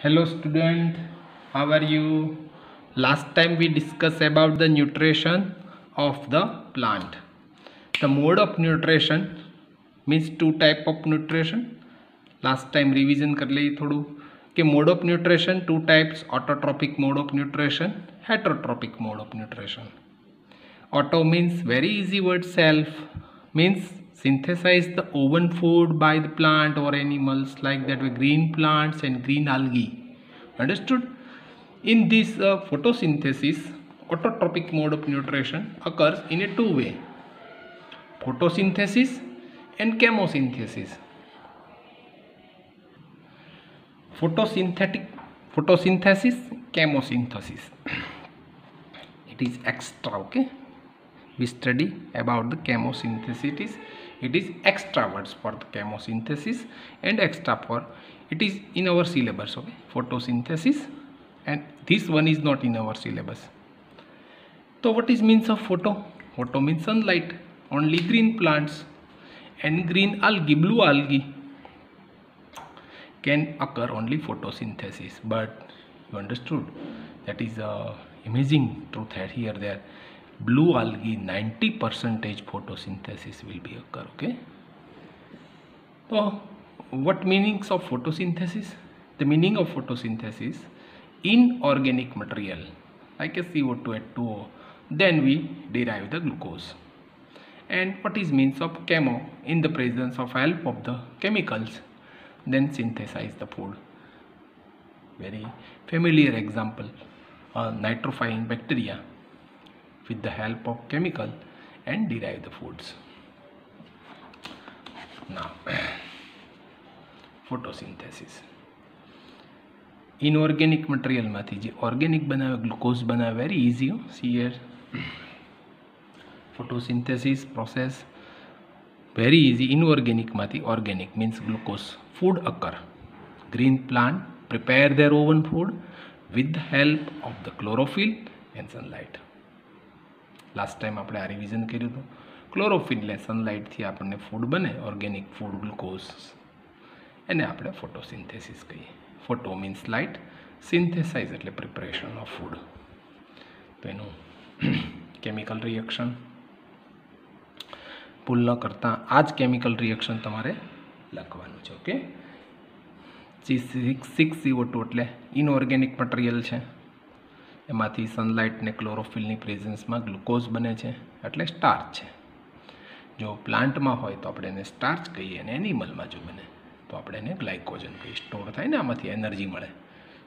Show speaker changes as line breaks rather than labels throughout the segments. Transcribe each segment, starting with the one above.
Hello student, how are you? Last time we discussed about the nutrition of the plant. The mode of nutrition means two type of nutrition. Last time revision कर ली थोड़ू कि mode of nutrition two types: autotrophic mode of nutrition, heterotrophic mode of nutrition. Auto means very easy word, self means synthesize the oven food by the plant or animals, like that way green plants and green algae. Understood? In this photosynthesis, autotrophic mode of nutrition occurs in a two way: photosynthesis and chemosynthesis. Photosynthesis, chemosynthesis, it is extra. Okay, we study about the chemosynthesis. It is extra words for the chemosynthesis and extra for it is in our syllabus. Okay, photosynthesis, and this one is not in our syllabus. So what is means of photo? Photo means sunlight. Only green plants and green algae, blue algae, can occur only photosynthesis. But you understood, that is amazing truth here. There blue algae 90% photosynthesis will be occur. Okay, so what meanings of photosynthesis? The meaning of photosynthesis: inorganic material like a CO2, H2O, then we derive the glucose. And what is means of chemo? In the presence of help of the chemicals, then synthesize the food. Very familiar example, nitrifying bacteria with the help of chemical and derive the foods. Now photosynthesis, inorganic material माथी जे organic बनावे, glucose बनावे, very easy. See here, photosynthesis process very easy. Inorganic माथी organic means glucose food occur. Green plant prepare their own food with the help of the chlorophyll and sunlight. Last time આપણે આ revision કર્યું હતું. Chlorophyll એટલે સનલાઇટથી આપણને food બને, organic food, glucose, એને આપણે ફોટોસિન્થેસિસ કહીએ. ફોટો મીન્સ લાઇટ, સિન્થેસાઇઝ એટલે પ્રિપરેશન ઓફ ફૂડ. તો એનું કેમિકલ રિએક્શન ભૂલ ન કરતાં આ જ કેમિકલ રિએક્શન તમારે લખવાનું છે. ઓકે, C6CO2 એટલે ઇનઓર્ગેનિક મટીરિયલ છે. એમાંથી સનલાઇટ ને ક્લોરોફિલની પ્રેઝન્સમાં ગ્લુકોઝ બને છે, એટલે સ્ટાર્ચ છે. જો પ્લાન્ટમાં હોય તો આપણે એને સ્ટાર્ચ કહીએ, અને એનિમલમાં જો બને તો આપણે એને ગ્લાયકોજન કહીએ. સ્ટોર થાય ને, આમાંથી એનર્જી મળે.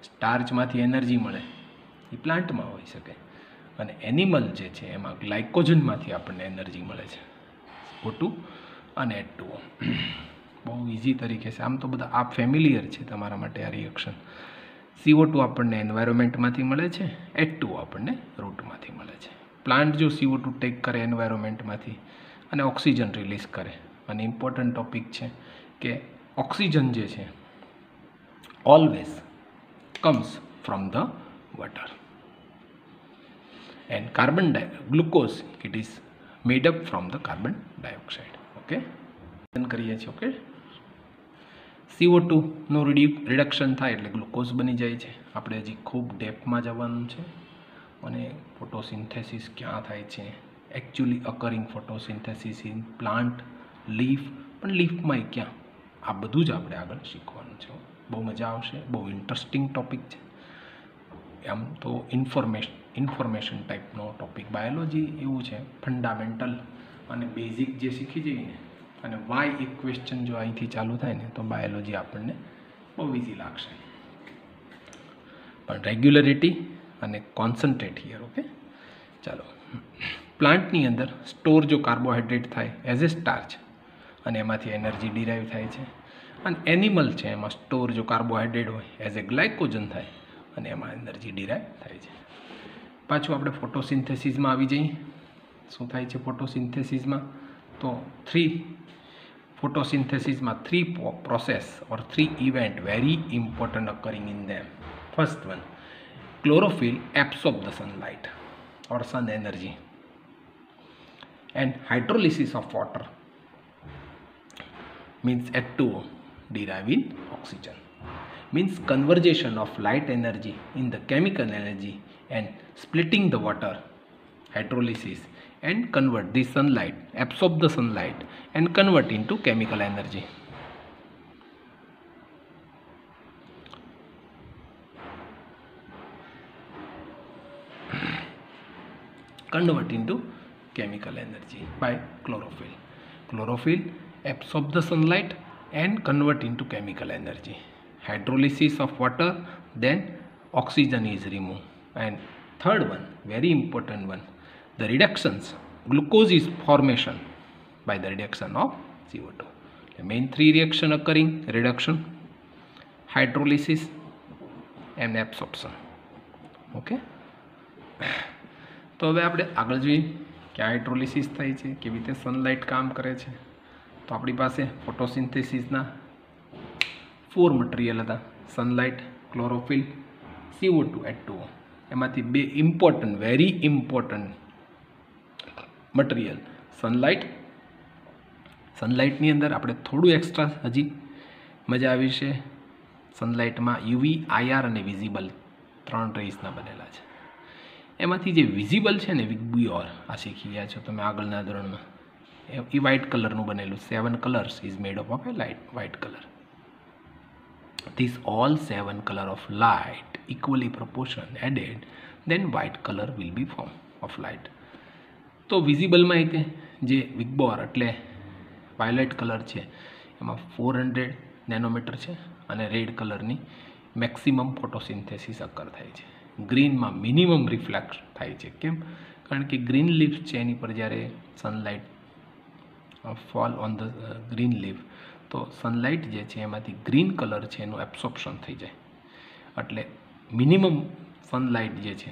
સ્ટાર્ચમાંથી એનર્જી મળે એ પ્લાન્ટમાં હોઈ શકે, અને એનિમલ જે છે એમાં ગ્લાયકોજનમાંથી આપણને એનર્જી મળે છે, O2 અને H2O. બહુ ઇઝી તરીકે છે. આમ તો બધા આ ફેમિલિયર છે તમારા માટે આ રિએક્શન. CO2 આપણને એન્વાયરમેન્ટમાંથી મળે છે, H2O આપણને રૂટમાંથી મળે છે. પ્લાન્ટ જો CO2 ટેક કરે એન્વાયરમેન્ટમાંથી અને ઓક્સિજન રિલીઝ કરે. અને ઇમ્પોર્ટન્ટ ટોપિક છે કે ઓક્સિજન જે છે always comes from the water, and glucose it is made up from the carbon dioxide. Okay, કરીએ છીએ. ઓકે, CO2નું રિડક્શન થાય એટલે ગ્લુકોઝ બની જાય છે. આપણે હજી ખૂબ ડેપ્થમાં જવાનું છે, અને ફોટોસિન્થેસિસ ક્યાં થાય છે, actually અકરિંગ photosynthesis in plant, leaf, પણ લીફમાં ક્યાં, આ બધું જ આપણે આગળ શીખવાનું છે. બહુ મજા આવશે, બહુ ઇન્ટરેસ્ટિંગ ટૉપિક છે. આમ તો ઇન્ફોર્મેશન ટાઈપનો ટૉપિક. બાયોલોજી એવું છે, ફંડામેન્ટલ અને બેઝિક જે શીખી જઈએ ને, અને વાય એક ક્વેશ્ચન જો અહીંથી ચાલુ થાય ને તો બાયોલોજી આપણને બહુ ઇઝી લાગશે. પણ રેગ્યુલરિટી અને કોન્સન્ટ્રેટ હિયર. ઓકે, ચાલો. પ્લાન્ટની અંદર સ્ટોર જો કાર્બોહાઈડ્રેટ થાય એઝ એ સ્ટાર્ચ, અને એમાંથી એનર્જી ડિરાઈવ થાય છે. અને એનિમલ છે એમાં સ્ટોર જો કાર્બોહાઈડ્રેટ હોય એઝ એ ગ્લાયકોજન થાય, અને એમાં એનર્જી ડિરાઈવ થાય છે. પાછું આપણે ફોટોસિન્થેસિસમાં આવી જઈએ. શું થાય છે ફોટોસિન્થેસિસમાં? તો photosynthesis three process or three event very important occurring in them. First one, chlorophyll absorb the sunlight or sun energy, and hydrolysis of water means H2O derive in oxygen. means conversion of light energy in the chemical energy and splitting the water, hydrolysis, and convert the sunlight, absorb the sunlight and convert into chemical energy. Convert into chemical energy by chlorophyll. Chlorophyll absorb the sunlight and convert into chemical energy. Hydrolysis of water, then oxygen is removed. And third one, very important one, the reductions. Glucose is formation by the reduction of CO2. The main three reaction occurring: reduction, hydrolysis and absorption. Okay. તો હવે આપણે આગળ જોઈએ કે hydrolysis થાય છે, કેવી રીતે સનલાઇટ કામ કરે છે. તો આપણી પાસે ફોટોસિન્થેસિસના 4 મટીરિયલ હતા: સનલાઇટ, ક્લોરોફિલ, CO2, H2O. એમાંથી બે important, very important material sunlight. સનલાઇટની અંદર આપણે થોડું એક્સ્ટ્રા હજી મજા આવી છે. સનલાઇટમાં યુવી, IR અને વિઝિબલ 3 રેઝના બનેલા છે. એમાંથી જે વિઝિબલ છે ને, વિગ્બુયોર, આ શીખી ગયા છો તમે આગળના ધોરણમાં. એ વ્હાઇટ કલરનું બનેલું. 7 colours is made of A white colour. These all 7 color of light equally proportion added, then white color will be form of light. તો વિઝિબલમાં રીતે જે વિગ્બોર એટલે વાયોલેટ કલર છે એમાં 400 નેનોમીટર છે અને રેડ કલરની મેક્સિમમ ફોટોસિન્થેસિસ અકર થાય છે. ગ્રીનમાં મિનિમમ રિફ્લેક્ટ થાય છે. કેમ? કારણ કે ગ્રીન લીફ છે એની પર જ્યારે sunlight fall on the green leaf, તો સનલાઇટ જે છે એમાંથી ગ્રીન કલર છે એનું એબ્સોર્પ્શન થઈ જાય. એટલે મિનિમમ સનલાઇટ જે છે,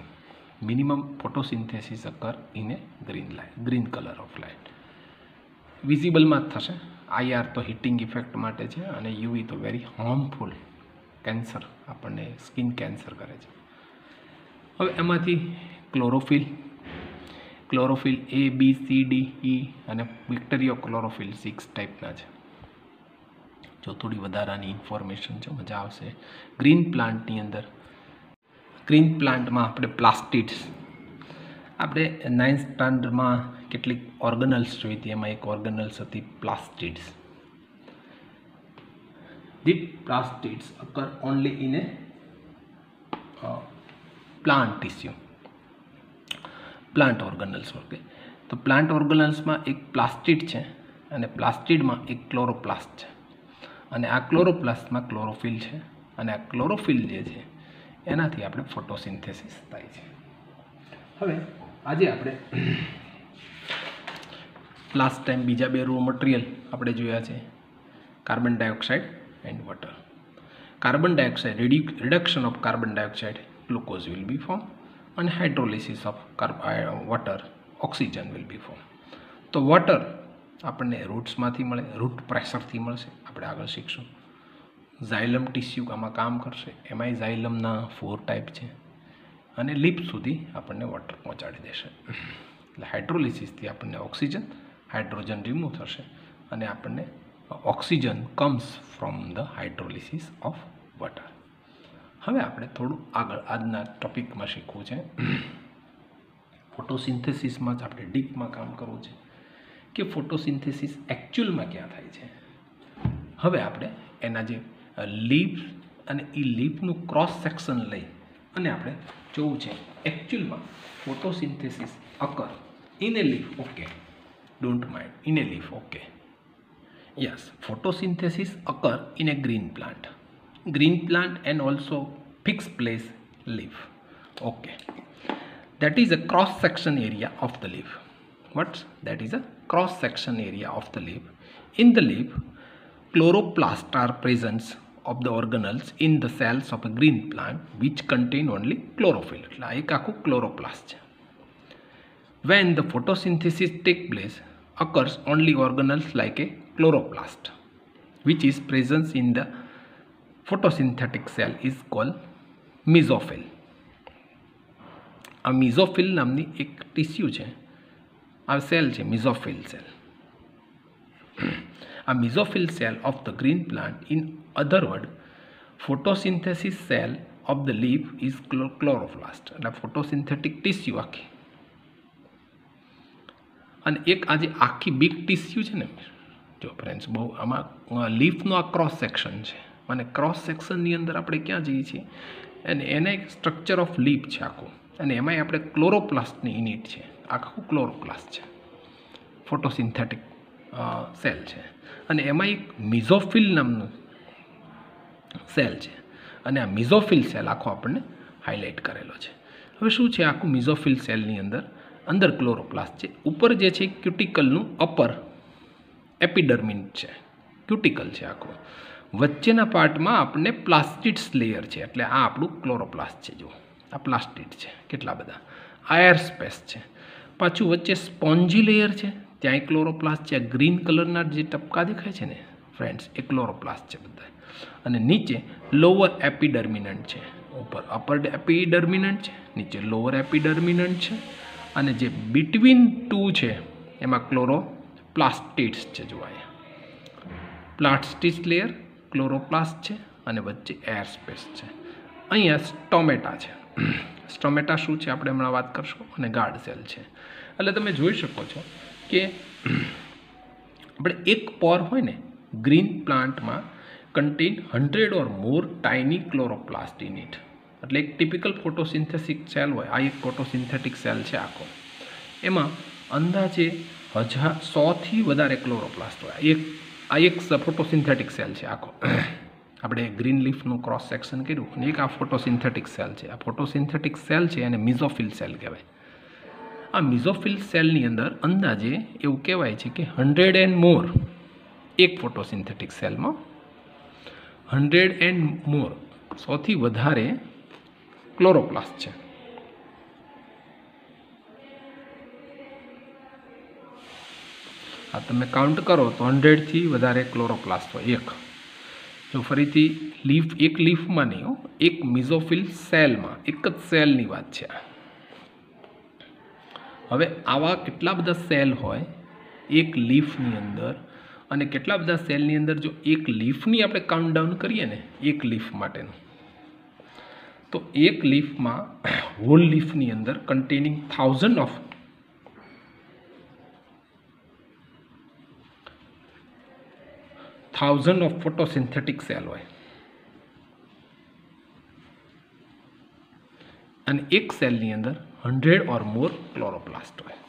minimum photosynthesis occur in a green colour of light. વિઝિબલમાં જ થશે. IR તો હીટિંગ ઇફેક્ટ માટે છે અને યુવી તો વેરી હાર્મફુલ, કેન્સર, આપણને સ્કિન કેન્સર કરે છે. હવે એમાંથી chlorophyll A, B, C, D, E અને વિક્ટરિયો ક્લોરોફિલ 6 ટાઈપના છે. જો થોડી વધારાની ઇન્ફોર્મેશન છે, મજા આવશે. ગ્રીન પ્લાન્ટની અંદર, ગ્રીન પ્લાન્ટમાં આપણે પ્લાસ્ટિડ્સ, આપણે 9th સ્ટાન્ડર્ડમાં કેટલીક ઓર્ગનલ્સ જોઈ હતી, એમાં એક ઓર્ગનલ્સ હતી પ્લાસ્ટિડ્સ. These plastids occur only in a plant tissue, plant organelles. Okay, તો પ્લાન્ટ ઓર્ગનલ્સમાં એક પ્લાસ્ટિડ છે અને પ્લાસ્ટિડમાં એક ક્લોરોપ્લાસ્ટ છે અને આ ક્લોરોપ્લાસ્ટમાં ક્લોરોફિલ છે અને આ ક્લોરોફિલ જે છે એનાથી આપણે ફોટોસિન્થેસિસ થાય છે. હવે આજે આપણે લાસ્ટ ટાઈમ બીજા બે રો મટીરિયલ આપણે જોયા છે, carbon dioxide and water. Carbon dioxide, reduction of carbon dioxide, glucose will be formed, and hydrolysis of water, oxygen will be formed. તો વોટર આપણને રૂટ્સમાંથી મળે, રૂટ પ્રેશરથી મળશે, આપણે આગળ શીખશું. ઝાયલમ ટિશ્યુ આમાં કામ કરશે. એમાંય ઝાયલમના 4 ટાઈપ છે અને લીપ સુધી આપણને વોટર પહોંચાડી દેશે. એટલે હાઇડ્રોલિસિસથી આપણને ઓક્સિજન, હાઇડ્રોજન રિમૂવ થશે અને આપણને oxygen comes from the hydrolysis of water. હવે આપણે થોડું આગળ આજના ટોપિકમાં શીખવું છે. ફોટોસિન્થેસિસમાં જ આપણે ડીપમાં કામ કરવું છે કે ફોટોસિન્થેસિસ એકચ્યુઅલમાં ક્યાં થાય છે. હવે આપણે એના જે લીફ અને એ લીફનું ક્રોસ સેક્શન લઈ અને આપણે જોવું છે એકચ્યુઅલમાં photosynthesis occur in a leaf. Okay, don't mind, in a leaf. Okay, yes, photosynthesis occur in a green plant and also fixed place leaf. Okay, that is a cross section area of the leaf. That is a cross section area of the leaf. In the leaf, chloroplasts are presence of the organelles in the cells of a green plant which contain only chlorophyll. એટલે એક આખું chloroplast છે. When the photosynthesis take place, occurs only organelles like a chloroplast, which is presence in the photosynthetic cell is called mesophyll. આ mesophyll નામની એક tissue છે, આ cell છે mesophyll સેલ. આ mesophyll cell of the green plant, in other word photosynthesis cell of the leaf is chloroplast, એટલે photosynthetic tissue આખી. અને એક આજે આખી બિગ ટીસ્યુ છે ને, જો ફ્રેન્ડ્સ બહુ આમાં લીફનો આ ક્રોસ સેક્શન છે, અને ક્રોસ સેક્શનની અંદર આપણે ક્યાં જઈએ છીએ, અને એને એક સ્ટ્રક્ચર ઓફ લીફ છે આખું, અને એમાંય આપણે ક્લોરોપ્લાસ્ટની યુનિટ છે, આખું ક્લોરોપ્લાસ્ટ છે, ફોટોસિન્થેટિક સેલ છે. અને એમાં એક મિઝોફિલ નામનું સેલ છે, અને આ મિઝોફિલ સેલ આખો આપણને હાઇલાઇટ કરેલો છે. હવે શું છે આખું મિઝોફિલ સેલની અંદર ક્લોરોપ્લાસ્ટ છે. ઉપર જે છે ક્યુટિકલનું અપર એપિડર્મિન છે, ક્યુટિકલ છે આખું. વચ્ચેના પાર્ટમાં આપણને પ્લાસ્ટિડ્સ લેયર છે, એટલે આ આપણું ક્લોરોપ્લાસ્ટ છે. જો આ પ્લાસ્ટિડ છે, કેટલા બધા એર સ્પેસ છે. પાછું વચ્ચે સ્પોન્જી લેયર છે, ત્યાં ક્લોરોપ્લાસ્ટ છે. ગ્રીન કલરના જે ટપકા દેખાય છે ને ફ્રેન્ડ્સ, એ ક્લોરોપ્લાસ્ટ છે બધા. અને નીચે લોઅર એપિડર્મિનન્ટ છે, ઉપર અપર એપિડર્મિનન્ટ છે, નીચે લોઅર એપિડર્મિનન્ટ છે, અને જે બિટવીન ટુ છે એમાં ક્લોરોપ્લાસ્ટિડ્સ છે. જો અહીંયા પ્લાસ્ટિડ લેયર ક્લોરોપ્લાસ્ટ છે, અને વચ્ચે એર સ્પેસ છે. અહીંયા સ્ટોમેટા છે. સ્ટોમેટા શું છે આપણે હમણાં વાત કરશું, અને ગાર્ડ સેલ છે. એટલે તમે જોઈ શકો છો કે આપણે એક પોર હોય ને ગ્રીન પ્લાન્ટમાં contain 100 or more tiny chloroplast in it. એટલે એક ટિપિકલ ફોટોસિન્થેટિક સેલ હોય, આ એક ફોટોસિન્થેટિક સેલ છે આખો. એમાં અંદાજે 100થી વધારે ક્લોરોપ્લાસ્ટ હોય. આ એક ફોટોસિન્થેટિક સેલ છે આખો. આપણે ગ્રીન લીફનું ક્રોસ સેક્શન કર્યું, અને એક આ ફોટોસિન્થેટિક સેલ છે. આ ફોટોસિન્થેટિક સેલ છે અને મિઝોફિલ સેલ કહેવાય. આ મિઝોફિલ સેલની અંદર અંદાજે એવું કહેવાય છે કે 100 and more, એક ફોટોસિન્થેટિક સેલમાં 100 and more, 100થી વધારે ક્લોરોપ્લાસ્ટ છે. આ તમે કાઉન્ટ કરો તો 100થી વધારે ક્લોરોપ્લાસ્ટ હોય એક. જો ફરીથી એક લીફમાં નહીં, એક મિઝોફિલ સેલમાં, એક જ સેલની વાત છે. હવે આવા કેટલા બધા સેલ હોય એક લીફની અંદર, અને કેટલા બધા સેલની અંદર જો એક લીફની આપણે કાઉન્ટ ડાઉન કરીએ ને, એક લીફ માટેનું, તો એક લીફમાં હોલ લીફની અંદર કન્ટેનિંગ 1000 of ફોટોસિન્થેટિક સેલ હોય, અને એક સેલની અંદર 100 or more ક્લોરોપ્લાસ્ટ હોય.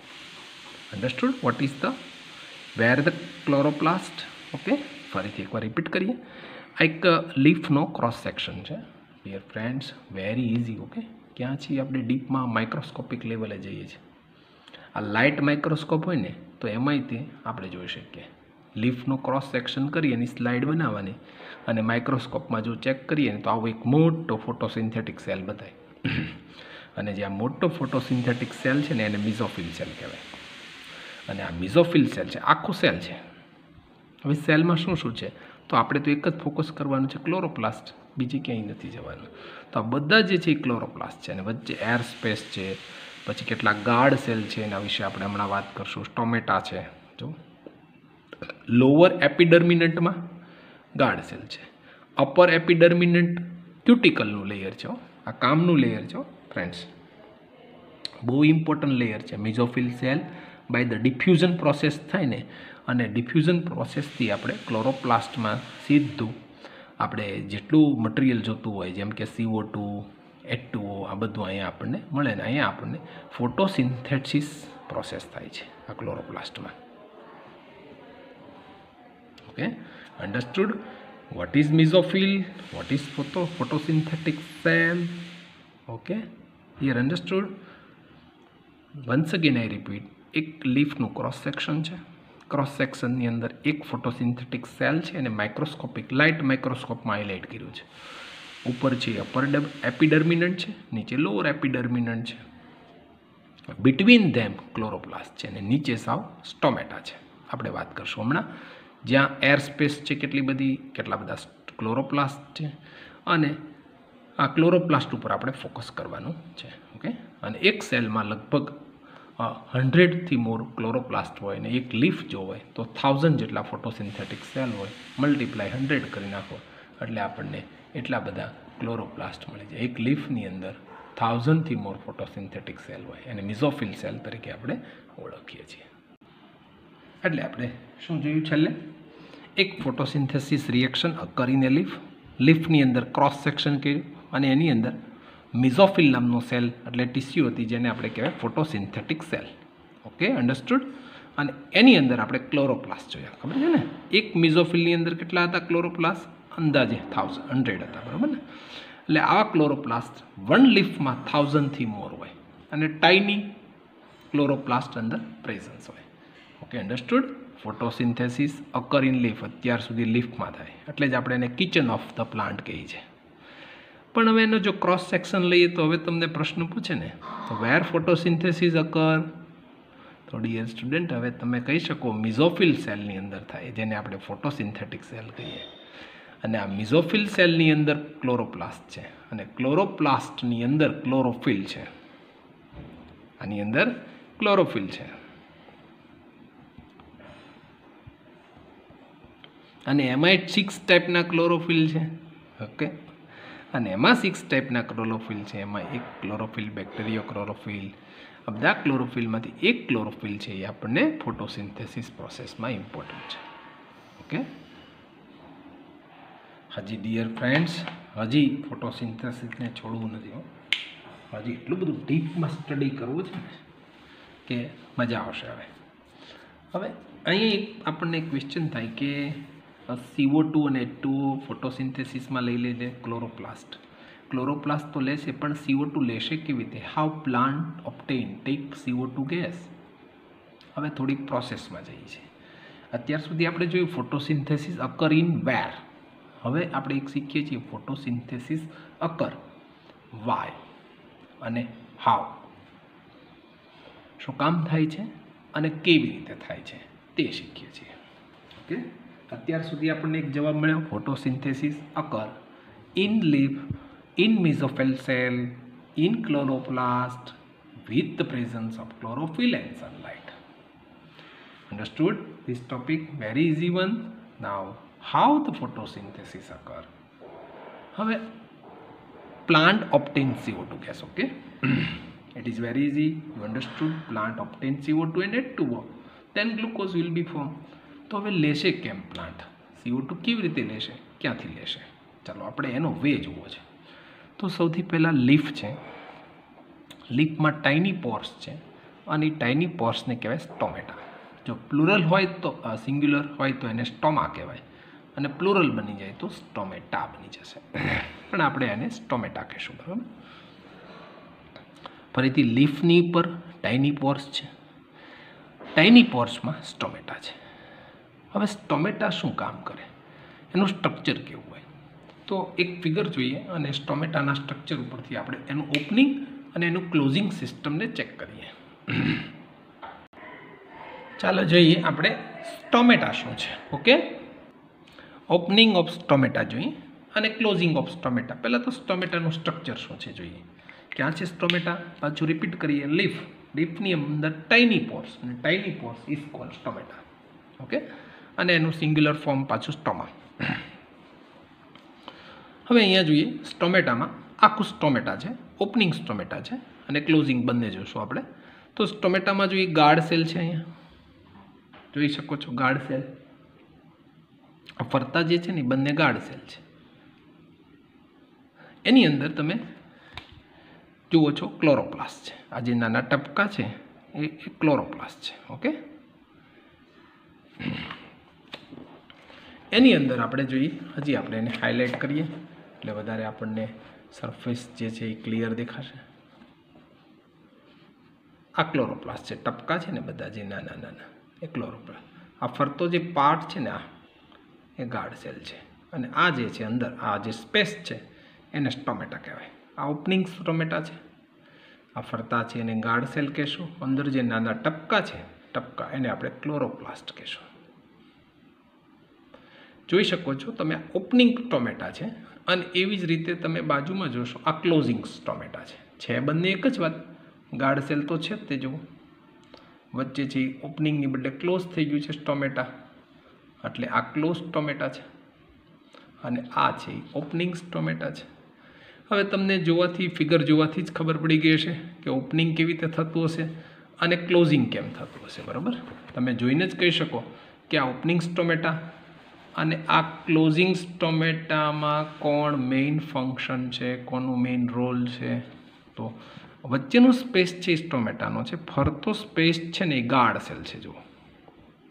Understood what is where the chloroplast? Okay, ફરીથી એકવાર રિપીટ કરીએ. આ એક લીફનો ક્રોસ સેક્શન છે dear friends, very easy. Okay, ક્યાં છીએ આપણે ડીપમાં માઇક્રોસ્કોપિક લેવલે જઈએ છીએ. આ લાઇટ માઇક્રોસ્કોપ હોય ને તો એમાંય તે આપણે જોઈ શકીએ. લીફનો ક્રોસ સેક્શન કરી એની સ્લાઇડ બનાવવાની, અને માઇક્રોસ્કોપમાં જો ચેક કરીએ ને તો આવો એક મોટો ફોટોસિન્થેટિક સેલ બતાય. અને જે આ મોટો ફોટોસિન્થેટિક સેલ છે ને એને મિઝોફિલ સેલ કહેવાય. અને આ મિઝોફિલ સેલ છે, આખું સેલ છે. હવે સેલમાં શું શું છે, તો આપણે તો એક જ ફોકસ કરવાનું છે, ક્લોરોપ્લાસ્ટ, બીજી ક્યાંય નથી જવાનું. તો આ બધા જે છે એ ક્લોરોપ્લાસ્ટ છે, અને વચ્ચે એર સ્પેસ છે. પછી કેટલાક ગાર્ડ સેલ છે, એના વિશે આપણે હમણાં વાત કરશું. સ્ટોમેટા છે. જો લોઅર એપિડર્મિનન્ટમાં ગાર્ડ સેલ છે, અપર એપિડર્મિનન્ટ ક્યુટિકલનું લેયર છે. આ કામનું લેયર છે ફ્રેન્ડ્સ, બહુ ઇમ્પોર્ટન્ટ લેયર છે. Mesophyll cell by the diffusion process થાય ને, અને ડિફ્યુઝન પ્રોસેસથી આપણે ક્લોરોપ્લાસ્ટમાં સીધું આપણે જેટલું મટીરિયલ જોતું હોય, જેમ કે CO2, H2O, આ બધું અહીંયા આપણને મળે ને. અહીંયા આપણને ફોટોસિન્થેસિસ પ્રોસેસ થાય છે આ ક્લોરોપ્લાસ્ટમાં. Okay, understood what is mesophyll, what is photosynthetic cell? Okay, here understood. Once again I repeat, એક લીફનું ક્રોસ સેક્શન છે. ક્રોસ સેક્શનની અંદર એક ફોટોસિન્થેટિક સેલ છે, અને માઇક્રોસ્કોપિક લાઇટ માઇક્રોસ્કોપમાં હાઇલાઇટ કર્યું છે. ઉપર છે અપર એપિડર્મિનન્ટ છે, નીચે લોઅર એપિડર્મિનન્ટ છે, બિટવીન ધેમ ક્લોરોપ્લાસ્ટ છે, અને નીચે સાવ સ્ટોમેટા છે. આપણે વાત કરશું હમણાં, જ્યાં એર સ્પેસ છે કેટલી બધી, કેટલા બધા ક્લોરોપ્લાસ્ટ છે, અને આ ક્લોરોપ્લાસ્ટ ઉપર આપણે ફોકસ કરવાનું છે. ઓકે, અને એક સેલમાં લગભગ 100થી મોર ક્લોરોપ્લાસ્ટ હોય, અને એક લીફ જો હોય તો 1000 જેટલા ફોટોસિન્થેટિક સેલ હોય. મલ્ટીપ્લાય 100 કરી નાખો એટલે આપણને એટલા બધા ક્લોરોપ્લાસ્ટ મળી જાય. એક લીફની અંદર 1000થી મોર ફોટોસિન્થેટિક સેલ હોય અને મિઝોફિલ સેલ તરીકે આપણે ઓળખીએ છીએ. એટલે આપણે શું જોયું છેલ્લે? એક ફોટોસિન્થેસિસ રિએક્શન અકર ઇન એ લીફની અંદર ક્રોસ સેક્શન કર્યું અને એની અંદર મિઝોફિલ નામનો સેલ એટલે ટીસ્યુ હતી જેને આપણે કહેવાય ફોટોસિન્થેટિક સેલ. Okay, understood. અને એની અંદર આપણે ક્લોરોપ્લાસ્ટ જોયા. ખબર છે ને? એક મિઝોફિલની અંદર કેટલા હતા ક્લોરોપ્લાસ્ટ? અંદાજે 100 હતા, બરાબર ને? એટલે આવા ક્લોરોપ્લાસ્ટ વન લીફમાં 1000થી મોર હોય અને ટાઇની ક્લોરોપ્લાસ્ટ અંદર પ્રેઝન્સ હોય. Okay, understood. Photosynthesis occur in leaf અત્યાર સુધી લીફમાં થાય એટલે જ આપણે એને કિચન ઓફ ધ પ્લાન્ટ કહીએ છીએ. પણ હવે એનો જો ક્રોસ સેક્શન લઈએ તો હવે તમને પ્રશ્ન પૂછે ને, તો વેર ફોટોસિન્થેસિસ અકર? તો ડિયર સ્ટુડન્ટ, હવે તમે કહી શકો મિઝોફિલ સેલની અંદર થાય જેને આપણે ફોટોસિન્થેટિક સેલ કહીએ. અને આ મિઝોફિલ સેલની અંદર ક્લોરોપ્લાસ્ટ છે અને ક્લોરોપ્લાસ્ટની અંદર ક્લોરોફિલ છે. આની અંદર ક્લોરોફિલ છે અને એમાં 6 ટાઈપના ક્લોરોફિલ છે. ઓકે, અને એમાં 6 ટાઈપના ક્લોરોફિલ છે. એમાં એક ક્લોરોફિલ બેક્ટેરિયો ક્લોરોફિલ, આ બધા ક્લોરોફિલમાંથી એક ક્લોરોફિલ છે એ આપણને ફોટોસિન્થેસિસ પ્રોસેસમાં ઇમ્પોર્ટન્ટ છે. ઓકે, હજી ડિયર ફ્રેન્ડ્સ, હજી ફોટોસિન્થેસિસને છોડવું નથી. હજી એટલું બધું ડીપમાં સ્ટડી કરવું છે ને કે મજા આવશે. હવે અહીં આપણને ક્વેશ્ચન થાય કે CO2 અને H2O ફોટોસિન્થેસિસમાં લઈ લે છે ક્લોરોપ્લાસ્ટ તો લેશે, પણ CO2 લેશે કેવી રીતે? How plant obtain take CO2 gas. હવે થોડીક પ્રોસેસમાં જઈએ છીએ. અત્યાર સુધી આપણે જોયું ફોટોસિન્થેસિસ અકર ઇન વેર. હવે આપણે એક શીખીએ છીએ ફોટોસિન્થેસિસ અકર વાય અને હાઉ. શું કામ થાય છે અને કેવી રીતે થાય છે તે શીખીએ છીએ. ઓકે, અત્યાર સુધી આપણને એક જવાબ મળ્યો photosynthesis occur in leaf, in mesophyll cell, in chloroplast with the presence of chlorophyll and sunlight. Understood this topic? Very easy one. Now how the photosynthesis occur? હવે plant obtains CO2 gas. Okay. It is very easy. You understood? Plant obtains CO2 and H2O. Then glucose will be formed. તો હવે લેશે કેમ plant CO2? કેવી રીતે લેશે? ક્યાંથી લેશે? ચાલો આપણે એનો વે જોવો છે. તો સૌથી પહેલાં લીફ છે. લીફમાં ટાઇની પોર્સ છે અને ટાઇની પોર્સને કહેવાય સ્ટોમેટા. જો પ્લુરલ હોય તો સિંગ્યુલર હોય તો એને સ્ટોમા કહેવાય અને પ્લુરલ બની જાય તો સ્ટોમેટા બની જશે, પણ આપણે એને સ્ટોમેટા કહીશું, બરાબર? ફરીથી લીફની ઉપર ટાઇની પોર્સ છે, ટાઇની પોર્સમાં સ્ટોમેટા છે. હવે સ્ટોમેટા શું કામ કરે? એનું સ્ટ્રક્ચર કેવું હોય? તો એક ફિગર જોઈએ અને સ્ટોમેટાના સ્ટ્રક્ચર ઉપરથી આપણે એનું ઓપનિંગ અને એનું ક્લોઝિંગ સિસ્ટમને ચેક કરીએ. ચાલો જોઈએ આપણે સ્ટોમેટા શું છે. ઓકે, ઓપનિંગ ઓફ સ્ટોમેટા જોઈએ અને ક્લોઝિંગ ઓફ સ્ટોમેટા. પહેલાં તો સ્ટોમેટાનું સ્ટ્રક્ચર શું છે જોઈએ. ક્યાં છે સ્ટોમેટા? પાછું રિપીટ કરીએ. લીફની અંદર ટાઇની પોર્સ અને tiny Porsche is called સ્ટોમેટા. Okay, અને એનું સિંગ્યુલર ફોર્મ પાછું સ્ટોમા. હવે અહીંયા જોઈએ સ્ટોમેટામાં આખું સ્ટોમેટા છે, ઓપનિંગ સ્ટોમેટા છે અને ક્લોઝિંગ બંને જોઈશું આપણે. તો સ્ટોમેટામાં જોઈએ ગાર્ડ સેલ છે, અહીંયા જોઈ શકો છો ગાર્ડ સેલ. ફરતા જે છે ને બંને ગાર્ડ સેલ છે. એની અંદર તમે જુઓ છો ક્લોરોપ્લાસ્ટ છે. આ જે નાના ટપકા છે એ ક્લોરોપ્લાસ્ટ છે. ઓકે, એની અંદર આપણે જોઈએ, હજી આપણે એને હાઇલાઇટ કરીએ એટલે વધારે આપણને સરફેસ જે છે એ ક્લિયર દેખાશે. આ ક્લોરોપ્લાસ્ટ છે, ટપકા છે ને બધા જે નાના નાના એ ક્લોરોપ્લાસ્ટ. આ ફરતો જે પાર્ટ છે ને આ એ ગાર્ડ સેલ છે અને આ જે છે અંદર આ જે સ્પેસ છે એને સ્ટોમેટા કહેવાય. આ ઓપનિંગ સ્ટોમેટા છે, આ ફરતા છે એને ગાર્ડ સેલ કહેશું. અંદર જે નાના ટપકા છે ટપકા એને આપણે ક્લોરોપ્લાસ્ટ કહેશું. જોઈ શકો છો તમે ઓપનિંગ સ્ટોમેટા છે અને એવી જ રીતે તમે બાજુમાં જોશો આ ક્લોઝિંગ સ્ટોમેટા છે બંને એક જ વાત. ગાર્ડ સેલ તો છે જ તે જુઓ, વચ્ચે છે ઓપનિંગની બદલે ક્લોઝ થઈ ગયું છે સ્ટોમેટા, એટલે આ ક્લોઝ સ્ટોમેટા છે. અને આ છે એ ઓપનિંગ સ્ટોમેટા છે. હવે તમને જોવાથી ફિગર જોવાથી જ ખબર પડી ગઈ હશે કે ઓપનિંગ કેવી રીતે થતું હશે અને ક્લોઝિંગ કેમ થતું હશે. બરાબર, તમે જોઈને જ કહી શકો કે આ ઓપનિંગ સ્ટોમેટા અને આ ક્લોઝિંગ સ્ટોમેટામાં કોણ મેઇન ફંક્શન છે, કોનું મેઇન રોલ છે. તો વચ્ચેનું સ્પેસ છે સ્ટોમેટાનો છે, ફરતો સ્પેસ છે ને એ ગાર્ડ સેલ છે. જુઓ,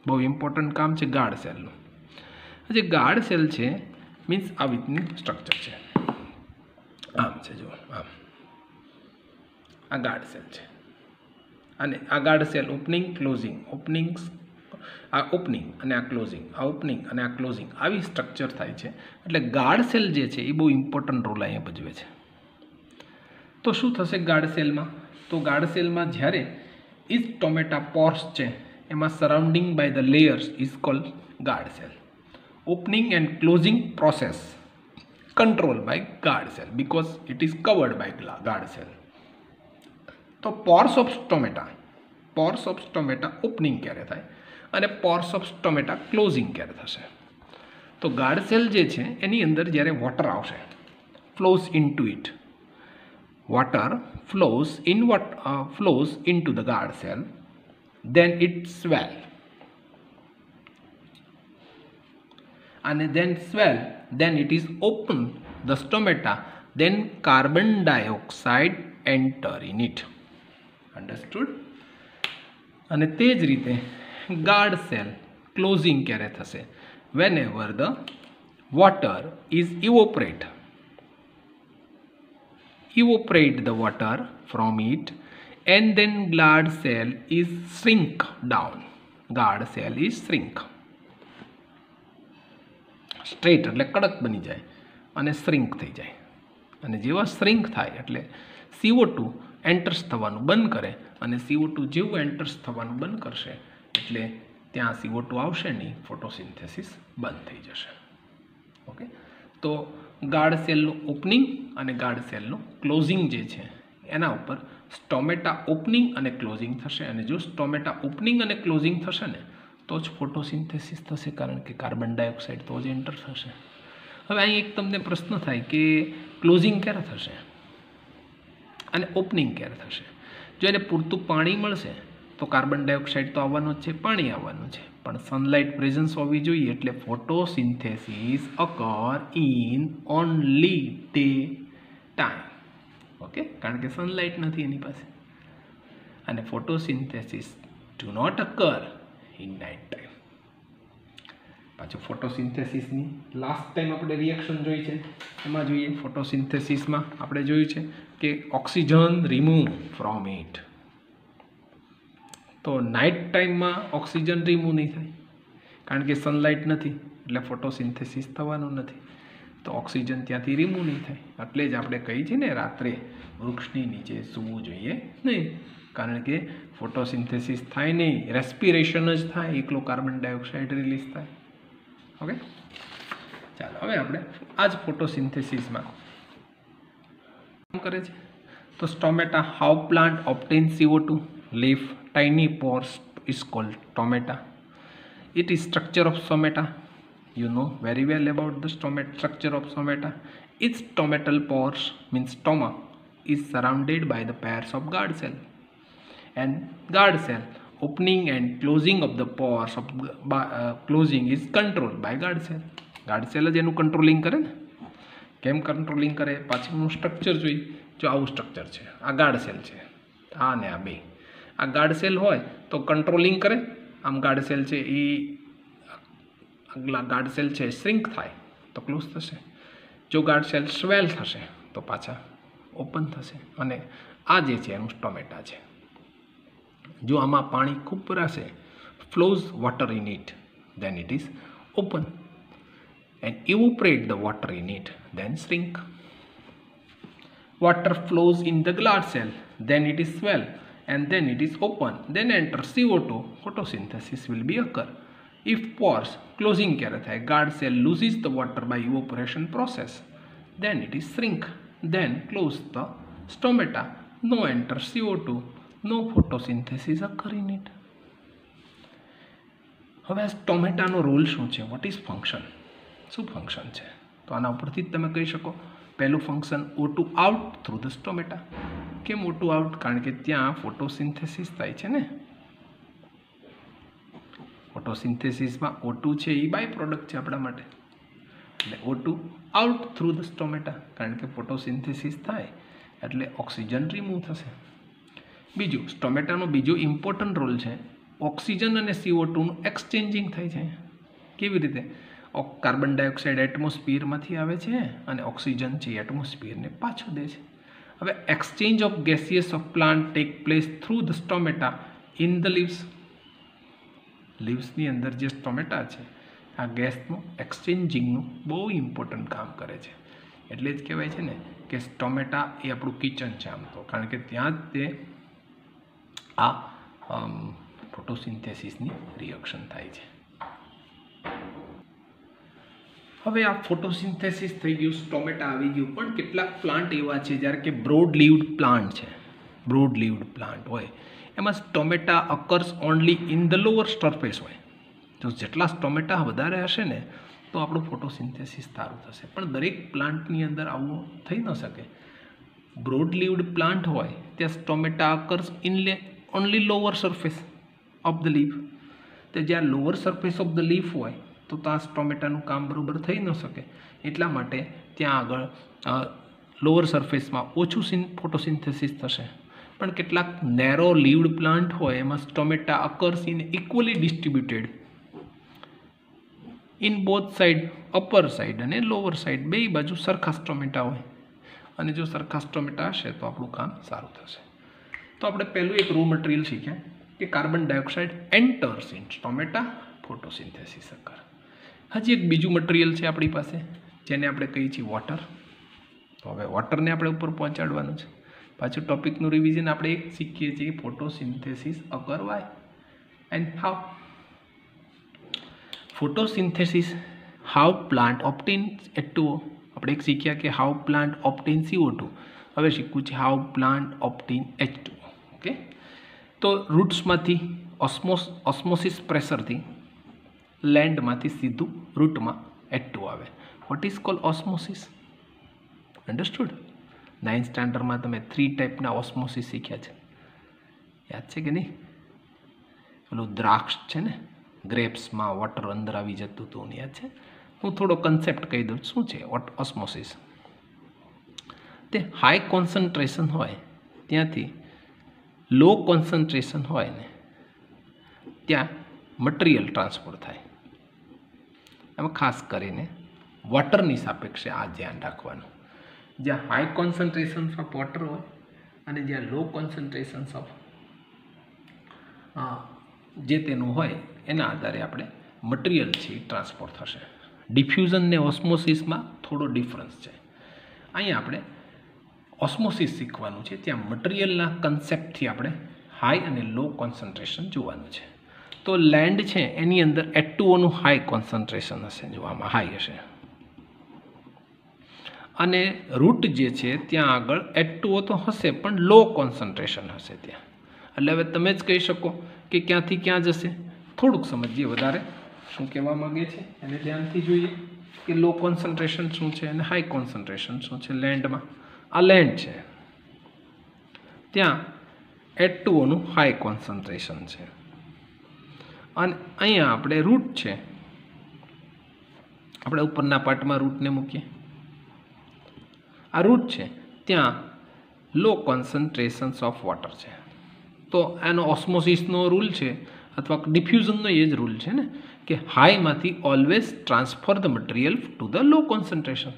બહુ ઇમ્પોર્ટન્ટ કામ છે ગાર્ડ સેલનું. જે ગાર્ડ સેલ છે મીન્સ આવી રીતનું સ્ટ્રક્ચર છે, આમ છે. જુઓ, આમ આ ગાર્ડ સેલ છે અને આ ગાર્ડ સેલ ઓપનિંગ ક્લોઝિંગ, આ ઓપનિંગ અને આ ક્લોઝિંગ, આ ઓપનિંગ અને આ ક્લોઝિંગ આવી સ્ટ્રક્ચર થાય છે. એટલે ગાર્ડ સેલ જે છે એ બહુ ઇમ્પોર્ટન્ટ રોલ અહીંયા ભજવે છે. તો શું થશે ગાર્ડ સેલમાં? તો ગાર્ડ સેલમાં જ્યારે ઇસ ટોમેટા પોર્સ છે એમાં surrounding by the layers is called guard cell. Opening and closing process control by guard cell because it is covered by guard cell. તો પોર્સ ઓફ સ્ટોમેટા ઓપનિંગ ક્યારે થાય અને પોર્સ ઓફ સ્ટોમેટા ક્લોઝિંગ ક્યારે થશે? તો guard cell જે છે એની અંદર જ્યારે વોટર આવશે, flows into it, water flows into the guard cell, then it swell, and then it is open the stomata, then carbon dioxide enter in it. Understood? અને તે જ રીતે ગાર્ડ સેલ ક્લોઝિંગ ક્યારે થશે? whenever the water is evaporate the water from it, and then guard cell is shrink down. Guard cell is shrink. Straight એટલે કડક બની જાય અને શ્રિંક થઈ જાય. અને જેવા શ્રિંક થાય એટલે CO2 એન્ટર્સ થવાનું બંધ કરે અને CO2 જેવું એન્ટર્સ થવાનું બંધ કરશે એટલે ત્યાં CO2 આવશે નહીં, ફોટોસિન્થેસિસ બંધ થઈ જશે. ઓકે, તો ગાર્ડ સેલનું ઓપનિંગ અને ગાર્ડ સેલનું ક્લોઝિંગ જે છે એના ઉપર સ્ટોમેટા ઓપનિંગ અને ક્લોઝિંગ થશે. અને જો સ્ટોમેટા ઓપનિંગ અને ક્લોઝિંગ થશે ને તો જ ફોટોસિન્થેસિસ થશે, કારણ કે કાર્બન ડાયોક્સાઇડ તો જ એન્ટર થશે. હવે અહીં એક તમને પ્રશ્ન થાય કે ક્લોઝિંગ ક્યારે થશે અને ઓપનિંગ ક્યારે થશે? જો એને પૂરતું પાણી મળશે તો કાર્બન ડાયોક્સાઇડ તો આવવાનું જ છે, પાણી આવવાનું છે, પણ સનલાઇટ પ્રેઝન્સ હોવી જોઈએ. એટલે photosynthesis occur in only day time. Okay, કારણ કે સનલાઇટ નથી એની પાસે. અને photosynthesis do not occur in night time. પાછું ફોટોસિન્થેસિસની લાસ્ટ ટાઈમ આપણે રિએક્શન જોઈ છે, એમાં જોઈએ ફોટોસિન્થેસિસમાં આપણે જોયું છે કે ઓક્સિજન રિમૂવ ફ્રોમ ઇટ. તો નાઇટ ટાઈમમાં ઓક્સિજન રિમૂવ નહીં થાય કારણ કે સનલાઇટ નથી, એટલે ફોટોસિન્થેસિસ થવાનું નથી. તો ઓક્સિજન ત્યાંથી રિમૂવ નહીં થાય. એટલે જ આપણે કહીએ છીએ ને રાત્રે વૃક્ષની નીચે સૂવું જોઈએ નહીં, કારણ કે ફોટોસિન્થેસિસ થાય નહીં, રેસ્પિરેશન જ થાય, એકલો કાર્બન ડાયોક્સાઇડ રિલીઝ થાય. ઓકે, ચાલો હવે આપણે આ જ ફોટોસિન્થેસિસમાં કામ કરે છે. તો stomata, how plant obtain CO2, leaf, tiny pores is called stomata. It is structure of stomata. You know very well about the structure of stomata. Its stomatal pores means stoma is surrounded by the pairs of guard cell, and guard cell opening and closing of the pores of closing is controlled by guard cell. Guard cell જ એનું controlling કરે ને. કેમ controlling કરે? પાછળનું structure જોઈ. જો આવું સ્ટ્રક્ચર છે, આ ગાર્ડ સેલ છે, આ ને આ બે. આ ગાર્ડ સેલ હોય તો કંટ્રોલિંગ કરે. આમ ગાર્ડ સેલ છે એ ગાર્ડ સેલ છે શ્રિંક થાય તો ક્લોઝ થશે. જો ગાર્ડ સેલ સ્વેલ થશે તો પાછા ઓપન થશે. અને આ જે છે એનું સ્ટોમેટા છે. જો આમાં પાણી ખૂબ ભરાશે, flows water in it, then it is open, and evaporate the water in it, then shrink. Water flows in the guard cell, then it is swell, and then it is open, then enter CO2, photosynthesis will be occur. If pores closing ક્યારે થાય? guard cell loses the water by evaporation process, then it is shrink, then close the stomata, no enter CO2, no photosynthesis occur in it. હવે આ સ્ટોમેટાનો role શું છે? What is function? શું function છે? તો આના ઉપરથી જ તમે કહી શકો પહેલું function O2 out through the સ્ટોમેટા. કેમ O2 આઉટ? કારણ કે ત્યાં ફોટોસિન્થેસિસ થાય છે ને. ફોટોસિન્થેસિસમાં O2 છે એ બાય પ્રોડક્ટ છે આપણા માટે, એટલે O2 આઉટ થ્રુ ધ સ્ટોમેટા, કારણ કે ફોટોસિન્થેસિસ થાય એટલે ઓક્સિજન રિમૂવ થશે. બીજું, સ્ટોમેટાનો બીજો ઇમ્પોર્ટન્ટ રોલ છે, ઓક્સિજન અને CO2 નું એક્સચેન્જિંગ થાય છે. કેવી રીતે? કાર્બન ડાયોક્સાઇડ એટમોસ્ફિયરમાંથી આવે છે અને ઓક્સિજન છે એટમોસ્ફિયરને પાછું દે છે. હવે exchange of gaseous of plant take place through the stomata in the leaves. લીવ્સની અંદર જે સ્ટોમેટા છે આ ગેસનું એક્સચેન્જિંગનું બહુ ઇમ્પોર્ટન્ટ કામ કરે છે. એટલે જ કહેવાય છે ને કે સ્ટોમેટા એ આપણું કિચન છે આમ તો, કારણ કે ત્યાં જ તે આ ફોટોસિન્થેસિસની રિએક્શન થાય છે. હવે આ ફોટોસિન્થેસિસ થઈ ગયું, સ્ટોમેટા આવી ગયું, પણ કેટલાક પ્લાન્ટ એવા છે જ્યારે કે બ્રોડ લીવ્ડ પ્લાન્ટ છે, બ્રોડ લીવ્ડ પ્લાન્ટ હોય એમાં સ્ટોમેટા occurs only in the lower surface હોય. જો જેટલા સ્ટોમેટા વધારે હશે ને તો આપણું ફોટોસિન્થેસિસ સારું થશે, પણ દરેક પ્લાન્ટની અંદર આવું થઈ ન શકે. બ્રોડ લીવ્ડ પ્લાન્ટ હોય ત્યાં સ્ટોમેટા occurs in only lower surface of the leaf. તો જ્યાં lower surface of the leaf હોય તો ત્યાં સ્ટોમેટાનું કામ બરાબર થઈ ન શકે, એટલા માટે ત્યાં આગળ લોઅર સરફેસમાં ઓછું ફોટોસિન્થેસિસ થશે. પણ કેટલાક નેરો લીવ્ડ પ્લાન્ટ હોય એમાં સ્ટોમેટા occurs in equally distributed in both side, upper side અને લોઅર સાઈડ, બે બાજુ સરખા સ્ટોમેટા હોય. અને જો સરખા સ્ટોમેટા હશે તો આપણું કામ સારું થશે. તો આપણે પહેલું એક રો મટીરિયલ શીખ્યા કે carbon dioxide enters in stomata, photosynthesis occur. હજી એક બીજું મટીરિયલ છે આપણી પાસે જેને આપણે કહીએ છીએ વોટર. તો હવે વોટરને આપણે ઉપર પહોંચાડવાનું છે. પાછું ટોપિકનું રિવિઝન આપણે એક શીખીએ છીએ photosynthesis occur why and how. Photosynthesis how plant obtain H2O. આપણે એક શીખ્યા કે હાઉ પ્લાન્ટ ઓબ્ટેન CO2. હવે શીખવું છે how plant obtain H2O. Okay, તો રૂટ્સમાંથી ઓસ્મોસિસ પ્રેશરથી લેન્ડમાંથી સીધું રૂટમાં H2O આવે. What is called osmosis? Understood? 9th સ્ટાન્ડર્ડમાં તમે 3 ટાઈપના ઓસ્મોસિસ શીખ્યા છે, યાદ છે કે નહીં? પેલું દ્રાક્ષ છે ને, ગ્રેપ્સમાં વોટર અંદર આવી જતું હતું, યાદ છે? હું થોડો કન્સેપ્ટ કહી દઉં. શું છે ઓસ્મોસિસ? તે હાઈ કોન્સન્ટ્રેશન હોય ત્યાંથી લો કોન્સન્ટ્રેશન હોય ને ત્યાં મટીરિયલ ટ્રાન્સફર થાય. એમાં ખાસ કરીને વોટરની સાપેક્ષે આ ધ્યાન રાખવાનું. જ્યાં હાઈ કોન્સન્ટ્રેશન્સ ઓફ વોટર હોય અને જ્યાં લો કોન્સન્ટ્રેશન્સ ઓફ જે તેનું હોય એના આધારે આપણે મટીરિયલ છે એ ટ્રાન્સફર થશે. ડિફ્યુઝન ને ઓસ્મોસિસમાં થોડો ડિફરન્સ છે. અહીંયા આપણે ઓસ્મોસિસ શીખવાનું છે, ત્યાં મટીરિયલના કન્સેપ્ટથી આપણે હાઈ અને લો કોન્સન્ટ્રેશન જોવાનું છે. તો લેન્ડ છે એની અંદર H2O નું હાઈ કોન્સન્ટ્રેશન હશે, જોવામાં હાઈ હશે. અને રૂટ જે છે ત્યાં આગળ H2O તો હશે પણ લો કોન્સન્ટ્રેશન હશે ત્યાં. એટલે હવે તમે જ કહી શકો કે ક્યાંથી ક્યાં જશે. થોડુંક સમજીએ વધારે શું કહેવા માગે છે એને ધ્યાનથી જોઈએ કે લો કોન્સન્ટ્રેશન શું છે અને હાઈ કોન્સન્ટ્રેશન શું છે. લેન્ડમાં આ લેન્ડ છે, ત્યાં H2O નું હાઈ કોન્સન્ટ્રેશન છે. અને અહીંયા આપણે રૂટ છે, આપણે ઉપરના પાર્ટમાં રૂટને મૂકીએ. આ રૂટ છે ત્યાં લો કોન્સન્ટ્રેશન્સ ઓફ વોટર છે. તો એનો ઓસ્મોસિસનો રૂલ છે અથવા ડિફ્યુઝનનો એ જ રૂલ છે ને કે હાઈમાંથી always transfer the material to the low concentration.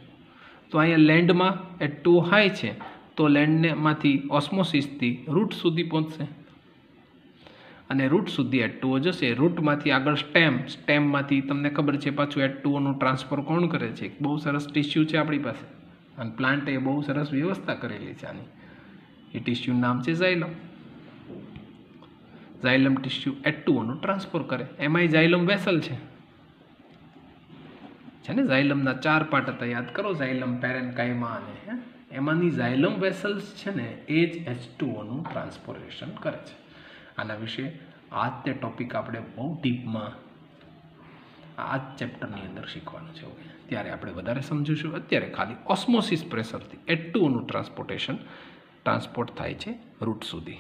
તો અહીંયા લેન્ડમાં H2O હાઈ છે તો લેન્ડમાંથી ઓસ્મોસિસથી રૂટ સુધી પહોંચશે અને રૂટ સુધી H2O જશે. રૂટમાંથી આગળ સ્ટેમમાંથી તમને ખબર છે પાછું H2O નું ટ્રાન્સફર કોણ કરે છે? બહુ સરસ ટિશ્યુ છે આપણી પાસે અને પ્લાન્ટે બહુ સરસ વ્યવસ્થા કરેલી છે આની. એ ટિશ્યુનું નામ છે ઝાયલમ. ઝાયલમ ટિશ્યુ H2O નું ટ્રાન્સફર કરે. એમાંય ઝાયલમ વેસલ છે ને, ઝાયલમના 4 પાર્ટ હતા, યાદ કરો, ઝાયલમ, પેરેન્કાઇમા અને એમાંની ઝાયલમ વેસલ્સ છે ને એ જ H2O નું ટ્રાન્સપોરેશન કરે છે. આના વિશે આ તે ટોપિક આપણે બહુ ડીપમાં આ જ ચેપ્ટરની અંદર શીખવાનું છે. ઓકે, ત્યારે આપણે વધારે સમજીશું. અત્યારે ખાલી ઓસ્મોસિસ પ્રેશરથી H2Oનું ટ્રાન્સપોર્ટ થાય છે રૂટ સુધી.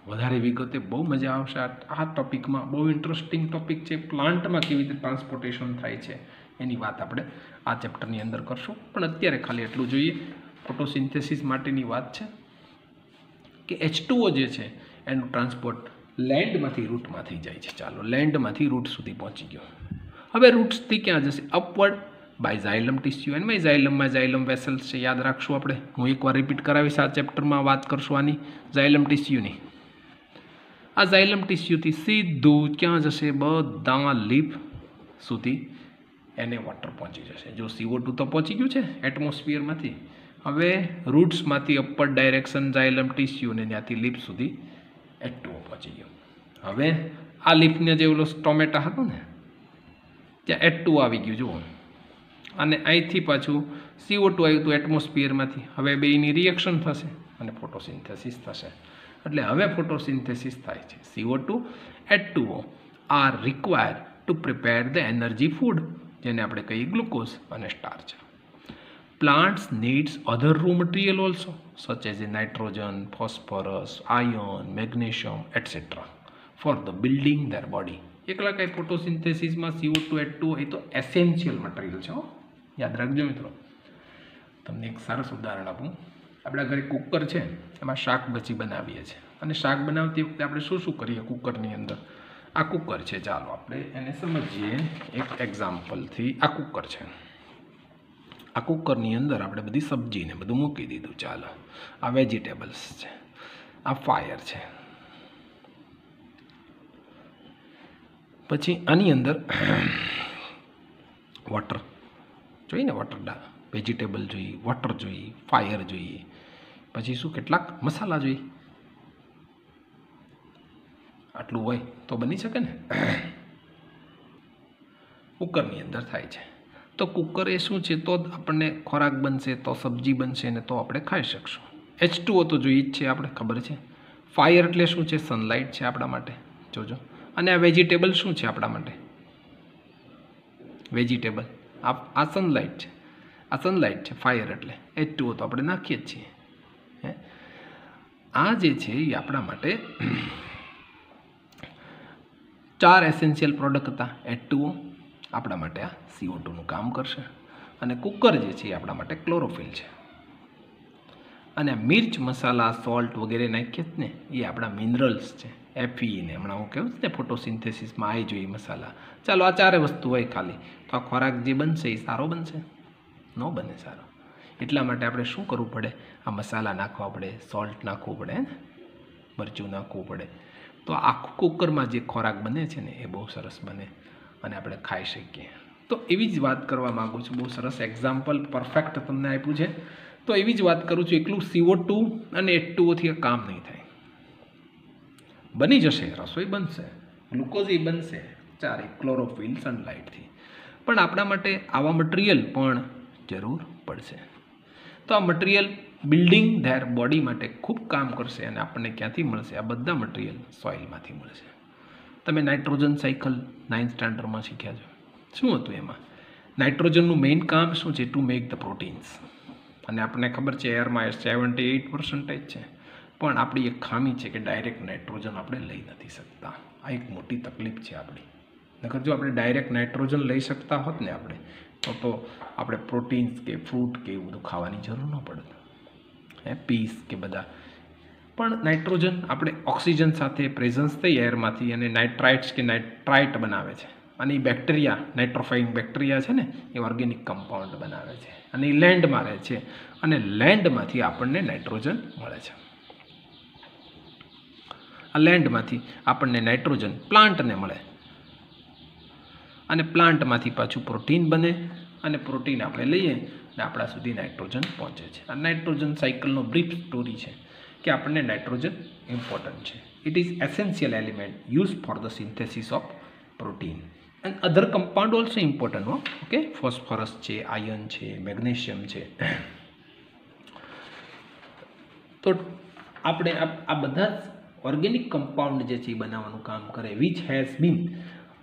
વધારે વિગતે બહુ મજા આવશે આ ટોપિકમાં. બહુ ઇન્ટરેસ્ટિંગ ટોપિક છે. પ્લાન્ટમાં કેવી રીતે ટ્રાન્સપોર્ટેશન થાય છે એની વાત આપણે આ ચેપ્ટરની અંદર કરશું. પણ અત્યારે ખાલી એટલું જોઈએ, ફોટોસિન્થેસિસ માટેની વાત છે કે H2O જે છે એનું ટ્રાન્સપોર્ટ લેન્ડમાંથી રૂટમાંથી જાય છે. ચાલો, લેન્ડમાંથી રૂટ સુધી પહોંચી ગયો. હવે રૂટ્સથી ક્યાં જશે? Upward by xylem tissue and by ઝાયલમમાં ઝાયલમ વેસલ્સ છે. યાદ રાખશું આપણે. હું એકવાર રિપીટ કરાવીશ. આ ચેપ્ટરમાં વાત કરશું આની ઝાયલમ ટિશ્યુની. આ ઝાયલમ ટિશ્યુથી સીધું ક્યાં જશે? બધા લીફ સુધી એને વોટર પહોંચી જશે. જો CO2 તો પહોંચી ગયું છે એટમોસ્ફિયરમાંથી. હવે રૂટ્સમાંથી અપવર્ડ ડાયરેક્શન ઝાયલમ ટિશ્યુ ને ત્યાંથી લીફ સુધી H2O પહોંચી ગયો. હવે આ લીફને જે ઓલો ટોમેટા હતો ને ત્યાં H2O આવી ગયું જુઓ, અને અહીંથી પાછું CO2 આવ્યું હતું એટમોસ્ફિયરમાંથી. હવે બેયની રિએક્શન થશે અને ફોટોસિન્થેસિસ થશે. એટલે હવે ફોટોસિન્થેસિસ થાય છે. CO2 H2O are required to prepare the energy food, જેને આપણે કહીએ ગ્લુકોઝ અને starch. Plants needs other raw material also, such as nitrogen, phosphorus, iron, magnesium, etc. for the building their body. એકલા કઈ ફોટોસિન્થેસિસમાં CO2 H2O એ તો essential material છે. યાદ રાખજો મિત્રો. તમને એક સરસ ઉદાહરણ આપું. આપણા ઘરે કુકર છે, એમાં શાક બચી બનાવીએ છીએ, અને શાક બનાવતી વખતે આપણે શું શું કરીએ કુકરની અંદર? આ કુકર છે, ચાલો આપણે એને સમજીએ એક એક્ઝામ્પલથી. આ કુકર છે. આ કુકરની અંદર આપણે બધી સબ્જીને બધું મૂકી દીધું. ચાલો, આ વેજીટેબલ્સ છે, આ ફાયર છે. પછી આની અંદર વોટર જોઈએ ને, વોટર વેજીટેબલ જોઈએ, વોટર જોઈએ, ફાયર જોઈએ, પછી શું કેટલાક મસાલા જોઈએ. આટલું હોય તો બની શકે ને. કુકરની અંદર થાય છે. તો કુકર એ શું છે? તો આપણને ખોરાક બનશે, તો સબ્જી બનશે ને તો આપણે ખાઈ શકશું. H2O તો જોઈએ જ છે, આપણે ખબર છે. ફાયર એટલે શું છે? સનલાઇટ છે આપણા માટે, જોજો. અને આ વેજીટેબલ શું છે આપણા માટે? વેજીટેબલ આ સનલાઇટ છે. આ સનલાઇટ છે. ફાયર એટલે H2O તો આપણે નાખીએ જ છીએ. આ જે છે એ આપણા માટે 4 એસેન્શિયલ પ્રોડક્ટ હતા. H2O આપણા માટે આ CO2નું કામ કરશે, અને કુકર જે છે એ આપણા માટે ક્લોરોફિલ છે. અને મિર્ચ, મસાલા, સોલ્ટ વગેરે નાખીએ જ ને, એ આપણા મિનરલ્સ છે. Fe ને હમણાં હું કહું છું ને ફોટોસિન્થેસિસમાં આવી જોઈએ મસાલા. ચાલો, આ 4 વસ્તુ હોય ખાલી તો આ ખોરાક જે બનશે એ સારો બનશે? ન બને સારો. એટલા માટે આપણે શું કરવું પડે? આ મસાલા નાખવા પડે, સોલ્ટ નાખવું પડે, મરચું નાખવું પડે. તો આખું કુકરમાં જે ખોરાક બને છે ને એ બહુ સરસ બને અને આપણે ખાઈ શકીએ. તો એવી જ વાત કરવા માગું છું. બહુ સરસ એક્ઝામ્પલ પરફેક્ટ તમને આપ્યું છે. તો એવી જ વાત કરું છું. એકલું CO2 અને H2Oથી આ કામ નહીં થાય. બની જશે, રસોઈ બનશે, ગ્લુકોઝ એ બનશે, ચારે ક્લોરોફિલ, સનલાઇટથી. પણ આપણા માટે આવા મટીરિયલ પણ જરૂર પડશે. તો આ મટીરિયલ બિલ્ડિંગ ધેર બોડી માટે ખૂબ કામ કરશે. અને આપણને ક્યાંથી મળશે? આ બધા મટીરિયલ સોઇલમાંથી મળશે. તમે નાઇટ્રોજન સાયકલ 9th સ્ટાન્ડર્ડમાં શીખ્યા છો. શું હતું એમાં? નાઇટ્રોજનનું મેઇન કામ શું છે? To make the proteins. અને આપણને ખબર છે એરમાં 78% છે. પણ આપણી એક ખામી છે કે ડાયરેક્ટ નાઇટ્રોજન આપણે લઈ નથી શકતા. આ એક મોટી તકલીફ છે આપણી. નકર જો આપણે ડાયરેક્ટ નાઇટ્રોજન લઈ શકતા હોત ને આપણે તો આપણે પ્રોટીન્સ કે ફ્રૂટ કે એવું બધું ખાવાની જરૂર ન પડત. પીસ કે બધા. પણ નાઇટ્રોજન આપણે ઓક્સિજન સાથે પ્રેઝન્સ થઈ એરમાંથી અને નાઇટ્રાઇટ્સ કે નાઇટ્રાઇટ બનાવે છે. અને એ બેક્ટેરિયા, નાઇટ્રોફાઇંગ બેક્ટેરિયા છે ને, એ ઓર્ગેનિક કમ્પાઉન્ડ બનાવે છે. અને એ લેન્ડમાં રહે છે, અને લેન્ડમાંથી આપણને નાઇટ્રોજન મળે છે. આ લેન્ડમાંથી આપણને નાઇટ્રોજન પ્લાન્ટને મળે, અને પ્લાન્ટમાંથી પાછું પ્રોટીન બને, અને પ્રોટીન આપણે લઈએ અને આપણા સુધી નાઇટ્રોજન પહોંચે છે. આ નાઇટ્રોજન સાયકલનો બ્રીફ સ્ટોરી છે કે આપણને નાઇટ્રોજન ઇમ્પોર્ટન્ટ છે. It is essential element use for the synthesis of protein and other compound also important. Okay, phosphorus છે, આયર્ન છે, મેગ્નેશિયમ છે. તો આપણે આ બધા જ ઓર્ગેનિક કમ્પાઉન્ડ જે છે એ બનાવવાનું કામ કરે, which has been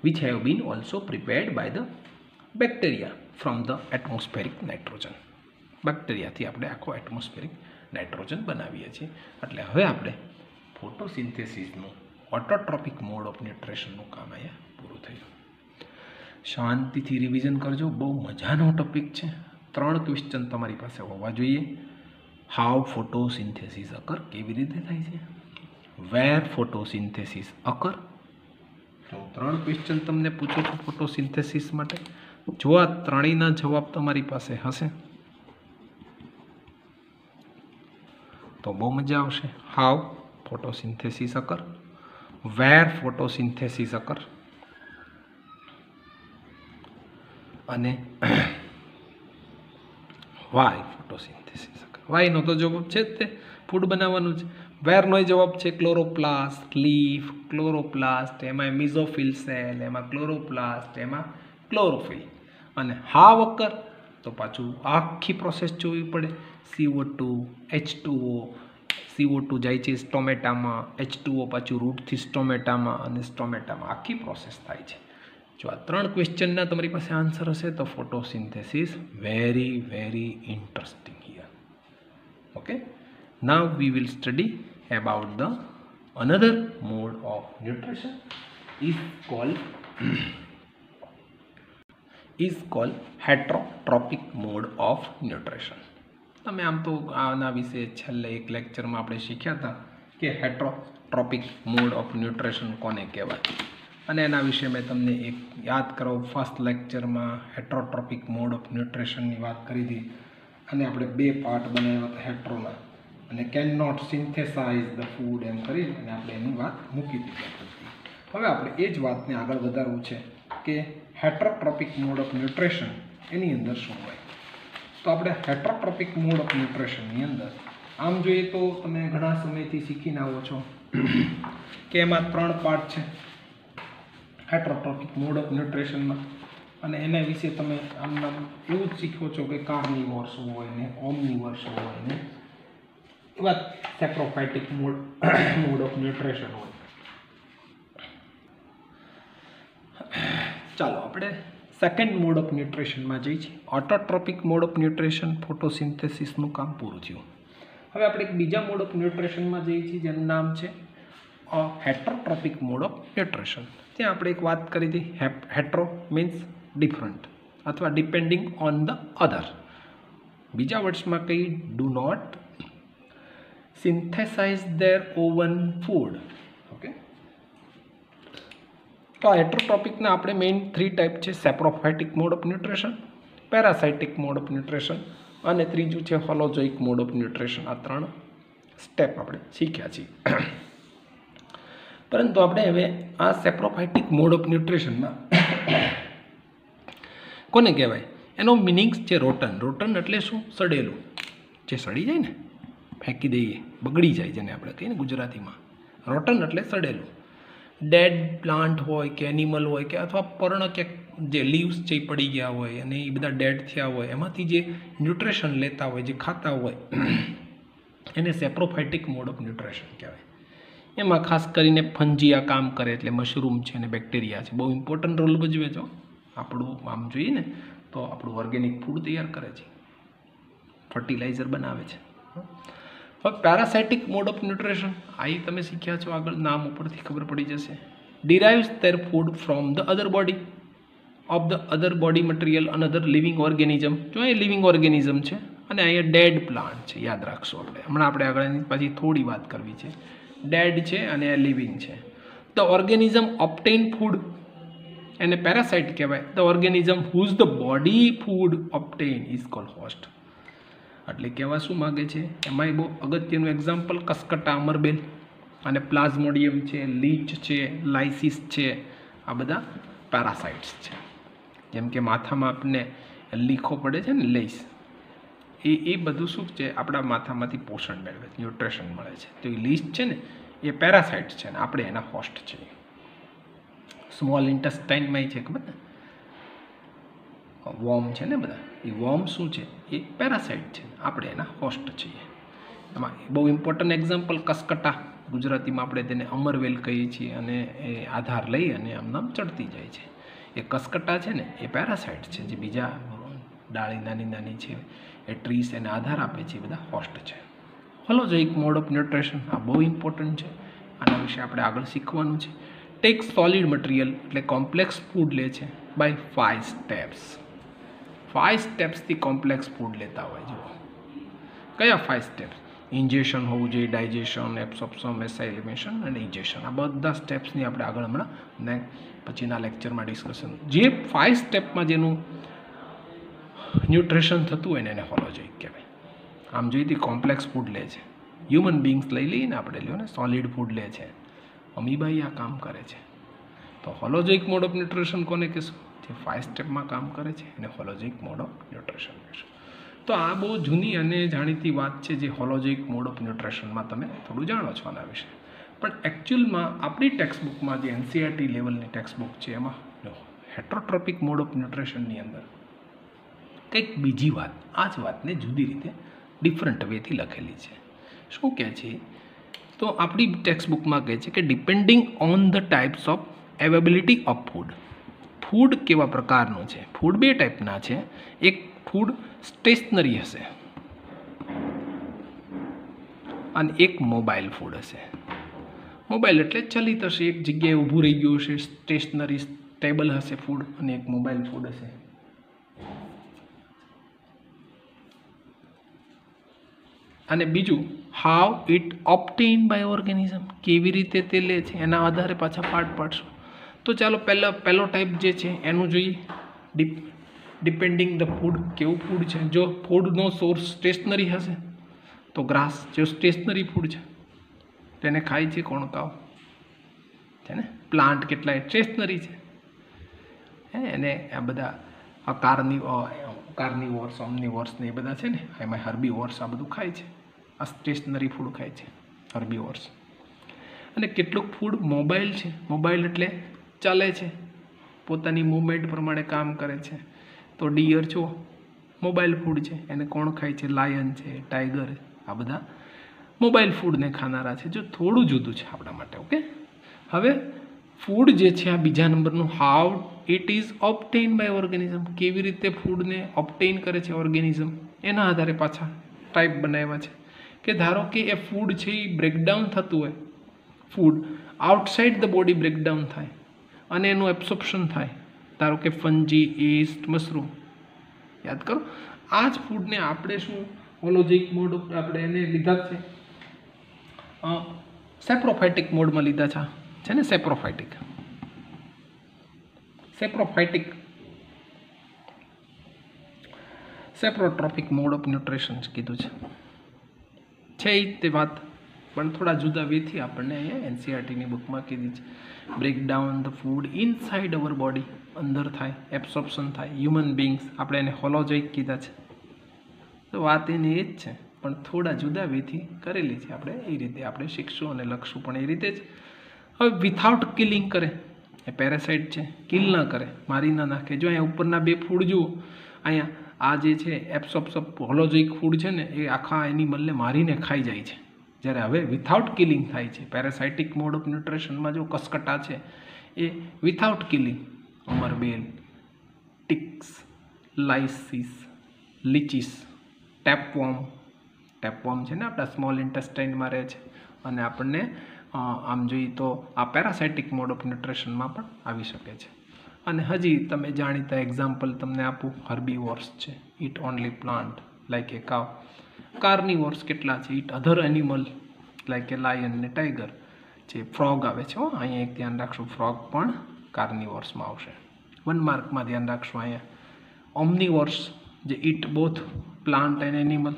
which have been also prepared by the bacteria from the atmospheric nitrogen. બેક્ટેરિયાથી આપણે આખો એટમોસ્ફેરિક નાઇટ્રોજન બનાવીએ છીએ. એટલે હવે આપણે ફોટોસિન્થેસિસનું ઓટોટ્રોપિક મોડ ઓફ ન્યુટ્રિશનનું કામ અહીંયા પૂરું થયું. શાંતિથી રિવિઝન કરજો, બહુ મજાનો ટોપિક છે. 3 ક્વેશ્ચન તમારી પાસે હોવા જોઈએ. હાઉ ફોટોસિન્થેસિસ અકર, કેવી રીતે થાય છે, વેર ફોટોસિન્થેસિસ અકર. તો 3 ક્વેશ્ચન તમને પૂછું છું ફોટોસિન્થેસિસ માટે. જો આ ત્રણેયના જવાબ તમારી પાસે હશે તો બહુ મજા આવશે. હાઉ ફોટોસિન્થેસિસ અકર, વેર ફોટોસિન્થેસિસ અકર, અને વાય ફોટોસિન્થેસિસ અકર. વાયનો તો જવાબ છે જ તે, ફૂડ બનાવવાનું છે. વેરનો જવાબ છે ક્લોરોપ્લાસ્ટ, લીફ, ક્લોરોપ્લાસ્ટ, એમાં મિઝોફિલ સેલ, એમાં ક્લોરોપ્લાસ્ટ, એમાં ક્લોરોફિલ. અને હાવ અકર તો પાછું આખી પ્રોસેસ જોવી પડે. CO2, H2O, CO2 જાય છે સ્ટોમેટામાં, H2O પાછું રૂટથી સ્ટોમેટામાં, અને સ્ટોમેટામાં આખી પ્રોસેસ થાય છે. જો આ 3 ક્વેશ્ચનના તમારી પાસે આન્સર હશે તો photosynthesis very very interesting here. Okay, now we will study about the another mode of nutrition is called heterotropic mode of nutrition. તમે આમ તો આના વિશે છેલ્લે એક લેક્ચરમાં આપણે શીખ્યા હતા કે હેટ્રોટ્રોપિક મોડ ઓફ ન્યુટ્રિશન કોને કહેવાય, અને એના વિશે મેં તમને એક યાદ કરો ફર્સ્ટ લેક્ચરમાં હેટ્રોટ્રોપિક મોડ ઓફ ન્યુટ્રિશનની વાત કરી હતી, અને આપણે 2 પાર્ટ બનાવ્યા હતા હેટ્રોના, અને can not synthesize the food એમ કરીને અને આપણે એની વાત મૂકી દીધી. હવે આપણે એ જ વાતને આગળ વધારવું છે કે હેટ્રોટ્રોપિક મોડ ઓફ ન્યુટ્રિશન એની અંદર શું હોય. તો આપણે હેટ્રોટ્રોપિક મોડ ઓફ ન્યુટ્રિશનની અંદર આમ જોઈએ તો તમે ઘણા સમયથી શીખીને આવો છો કે એમાં 3 પાર્ટ છે હેટ્રોટ્રોપિક મોડ ઓફ ન્યુટ્રિશનમાં, અને એના વિશે તમે આમ એવું જ શીખો છો કે કાર્નિવોર્સ હોય ને ઓમનિવોર્સ હોય ને એવા સેપ્રોફાઇટિક મોડ ઓફ ન્યુટ્રિશન હોય. ચાલો આપણે સેકન્ડ મોડ ઓફ ન્યુટ્રિશનમાં જઈએ છીએ. ઓટોટ્રોપિક મોડ ઓફ ન્યુટ્રિશન ફોટોસિન્થેસિસનું કામ પૂરું થયું. હવે આપણે એક બીજા મોડ ઓફ ન્યુટ્રિશનમાં જઈએ છીએ જેનું નામ છે હેટ્રોટ્રોપિક મોડ ઓફ ન્યુટ્રિશન. ત્યાં આપણે એક વાત કરી હતી, હેટ્રો મીન્સ ડિફરન્ટ અથવા ડિપેન્ડિંગ ઓન ધ અધર. બીજા વર્ડ્સમાં કહી, do not synthesize their own food. Okay, તો આ હેટ્રોટ્રોપિકના આપણે મેઇન 3 ટાઈપ છે, saprophytic mode of nutrition, parasitic mode of nutrition, અને ત્રીજું છે હોલોજોઇક મોડ ઓફ ન્યુટ્રિશન. આ 3 સ્ટેપ આપણે શીખ્યા છીએ. પરંતુ આપણે હવે આ સેપ્રોફાઇટિક મોડ ઓફ ન્યુટ્રિશનમાં કોને કહેવાય એનો મિનિંગ્સ છે રોટન. રોટન એટલે શું? સડેલું, જે સડી જાય ને, ફેંકી દઈએ, બગડી જાય, જેને આપણે કહીએ ને ગુજરાતીમાં. રોટન એટલે સડેલું. ડેડ પ્લાન્ટ હોય કે એનિમલ હોય કે અથવા પર્ણ કે જે લીવ્સ જે પડી ગયા હોય અને એ બધા ડેડ થયા હોય એમાંથી જે ન્યુટ્રિશન લેતા હોય, જે ખાતા હોય, એને સેપ્રોફાઇટિક મોડ ઓફ ન્યુટ્રિશન કહેવાય. એમાં ખાસ કરીને ફંજીયા કામ કરે, એટલે મશરૂમ છે અને બેક્ટેરિયા છે, બહુ ઇમ્પોર્ટન્ટ રોલ ભજવે છે. આપણું આમ જોઈએ ને તો આપણું ઓર્ગેનિક ફૂડ તૈયાર કરે છે, ફર્ટિલાઇઝર બનાવે છે. હવે પેરાસાઇટિક મોડ ઓફ ન્યુટ્રિશન આ તમે શીખ્યા છો, આગળ નામ ઉપરથી ખબર પડી જશે. Derives their food from the other body of the other body material another living organism. જો એ લિવિંગ ઓર્ગેનિઝમ છે અને અહીંયા ડેડ પ્લાન્ટ છે, યાદ રાખશો. હમણાં આપણે આગળની પછી થોડી વાત કરવી છે. ડેડ છે અને આ લિવિંગ છે. ધ ઓર્ગેનિઝમ ઓબ્ટેઇન ફૂડ, એને પેરાસાઇટ કહેવાય. The organism whose the body food obtain is called host. એટલે કહેવા શું માગે છે, એમાંય બહુ અગત્યનું એક્ઝામ્પલ કસ્કટા, અમરબેલ અને પ્લાઝ્મોડિયમ છે, લીચ છે, લાઇસિસ છે, આ બધા પેરાસાઇટ્સ છે. જેમ કે માથામાં આપણને લીખો પડે છે ને, લેસ, એ બધું શું છે, આપણા માથામાંથી પોષણ મેળવે છે, ન્યુટ્રિશન મળે છે. તો એ લીચ છે ને એ પેરાસાઇટ્સ છે ને આપણે એના હોસ્ટ છે. સ્મોલ ઇન્ટેસ્ટાઇનમાં છે ખબર ને, વોર્મ છે ને બધા, એ વોર્મ શું છે, એ પેરાસાઇટ છે, આપણે એના હોસ્ટ છીએ. એમાં બહુ ઇમ્પોર્ટન્ટ એક્ઝામ્પલ કસ્કટા, ગુજરાતીમાં આપણે તેને અમરવેલ કહીએ છીએ અને એ આધાર લઈ અને આમ ચડતી જાય છે. એ કસકટા છે ને એ પેરાસાઇટ છે, જે બીજા ડાળી નાની નાની છે એ ટ્રીસ એને આધાર આપે છે, એ બધા હોસ્ટ છે. હોલોજોઇક મોડ ઓફ ન્યુટ્રિશન આ બહુ ઇમ્પોર્ટન્ટ છે, આના વિશે આપણે આગળ શીખવાનું છે. ટેક સોલિડ મટીરિયલ એટલે કોમ્પ્લેક્સ ફૂડ લે છે બાય 5 સ્ટેપ્સ. 5 સ્ટેપ્સથી કોમ્પ્લેક્સ ફૂડ લેતા હોય. જુઓ કયા 5 સ્ટેપ્સ? ઇન્જેક્શન હોવું જોઈએ, ડાયજેશન, એબ્સોર્પ્શન, એસાઇલેશન અને ઇન્જેક્શન. આ બધા સ્ટેપ્સની આપણે આગળ હમણાં ને પછીના લેક્ચરમાં ડિસ્કશન. જે 5 સ્ટેપમાં જેનું ન્યુટ્રિશન થતું હોય ને એને હોલોજોઇક કહેવાય. આમ જોઈએ કોમ્પ્લેક્સ ફૂડ લે છે. હ્યુમન બીંગ્સ લઈ લઈને આપણે લ્યો ને સોલિડ ફૂડ લે છે. અમીબાઈ આ કામ કરે છે. તો હોલોજોઇક મોડ ઓફ ન્યુટ્રિશન કોને કહેશું? જે 5 સ્ટેપમાં કામ કરે છે એને હોલોજોઇક મોડ ઓફ ન્યુટ્રિશન કહેશું. તો આ બહુ જૂની અને જાણીતી વાત છે, જે હોલોજોઇક મોડ ઓફ ન્યુટ્રિશનમાં તમે થોડું જાણો છો આના વિશે. પણ એકચ્યુઅલમાં આપણી ટેક્સ્ટબુકમાં જે એનસીઆરટી લેવલની ટેક્સ્ટબુક છે એમાં હેટરોટ્રોપિક મોડ ઓફ ન્યુટ્રિશનની અંદર કંઈક બીજી વાત, આ જ વાતને જુદી રીતે ડિફરન્ટ વેથી લખેલી છે. શું કહે છે? તો આપણી ટેક્સ્ટબુકમાં કહે છે કે depending on the types of availability of food. Food કેવા પ્રકારનું છે? ફૂડ 2 ટાઈપના છે. એક ફૂડ સ્ટેશનરી હશે અને એક મોબાઈલ ફૂડ હશે. મોબાઈલ એટલે ચલિત હશે, એક જગ્યાએ ઊભું રહી ગયું હશે. સ્ટેશનરી સ્ટેબલ હશે ફૂડ, અને એક મોબાઈલ ફૂડ હશે. અને બીજું હાઉ ઇટ ઓબ્ટેઇન બાય ઓર્ગેનિઝમ, કેવી રીતે તે લે છે એના આધારે પાછા પાર્ટ પાડશું. તો ચાલો પહેલો ટાઈપ જે છે એનું જોઈએ. ડિપેન્ડિંગ ધ ફૂડ, કેવું ફૂડ છે? જો ફૂડનો સોર્સ સ્ટેશનરી હશે તો ગ્રાસ જે સ્ટેશનરી ફૂડ છે તેને ખાય છે કોણ? કાવ છે ને. પ્લાન્ટ કેટલાય સ્ટેશનરી છે, એને આ બધા કાર્નિવોર્સ, ઓમ્નિવોર્સ ને એ બધા છે ને, એમાં હર્બીવોર્સ આ બધું ખાય છે. આ સ્ટેશનરી ફૂડ ખાય છે હર્બીવોર્સ. અને કેટલુંક ફૂડ મોબાઈલ છે. મોબાઈલ એટલે ચાલે છે, પોતાની મૂવમેન્ટ પ્રમાણે કામ કરે છે. તો ડિયર છો મોબાઈલ ફૂડ છે, એને કોણ ખાય છે? લાયન છે, ટાઈગર, આ બધા મોબાઈલ ફૂડને ખાનારા છે. જો થોડું જુદું છે આપણા માટે. ઓકે, હવે ફૂડ જે છે આ બીજા નંબરનું, how it is obtain by organism, કેવી રીતે ફૂડને ઓબ્ટેઇન કરે છે ઓર્ગેનિઝમ, એના આધારે પાછા ટાઈપ બનાવ્યા છે. કે ધારો કે એ ફૂડ છે એ બ્રેકડાઉન થતું હોય, food outside the body breakdown થાય અને એનું એબ્સોર્પ્શન થાય. ધારો કે ફંજી, ઈસ્ટ, મશરૂમ. યાદ કરો, આ જ ફૂડને આપણે શું હોલોજિક મોડ આપણે એને લીધા છે સેપ્રોફાઇટિક મોડમાં લીધા છે ને. સેપ્રોટ્રોપિક મોડ ઓફ ન્યુટ્રિશન કીધું છે એ તે વાત, પણ થોડા જુદા વેથી આપણને અહીંયા એનસીઆરટીની બુકમાં કીધી છે. Breakdown the food inside hour body, અંદર થાય, એબ્સોર્પ્શન થાય. હ્યુમન બીંગ્સ આપણે એને હોલોજોઇક કીધા છે. તો વાત એની એ જ છે, પણ થોડા જુદા વેથી કરેલી છે. આપણે એ રીતે આપણે શીખશું અને લખશું પણ એ રીતે જ. હવે વિથઆઉટ કિલિંગ કરે, એ પેરાસાઇટ છે, કિલ ના કરે, મારી ના નાખે. જો અહીંયા ઉપરના 2 ફૂડ જુઓ, અહીંયા આ જે છે એબ્સોર્પ્શન હોલોજોઇક ફૂડ છે ને, એ આખા એનિમલને મારીને ખાઈ જાય છે. જ્યારે હવે વિથઆઉટ કિલિંગ થાય છે પેરાસાઇટિક મોડ ઓફ ન્યુટ્રિશનમાં. જો કસકટા છે એ વિથઆઉટ કિલિંગ, અમરબેલ, ટિક્સ, લાઇસિસ, લીચીસ, ટેપવોર્મ છે ને આપણા સ્મોલ ઇન્ટેસ્ટાઇનમાં રહે છે, અને આપણને આમ જોઈએ તો આ પેરાસાઇટિક મોડ ઓફ ન્યુટ્રિશનમાં પણ આવી શકે છે. અને હજી તમે જાણીતા એક્ઝામ્પલ તમને આપું, હર્બીવોર્સ છે, ઇટ ઓનલી પ્લાન્ટ લાઈક એ કાવ. કાર્નિવોર્સ કેટલા છે? It other animal like A lion ને ટાઈગર છે. ફ્રોગ આવે છે, અહીંયા એક ધ્યાન રાખશું, ફ્રોગ પણ કાર્નિવોર્સમાં આવશે. 1 માર્કમાં ધ્યાન રાખશું અહીંયા. ઓમ્નિવોર્સ જે it both plant and animal,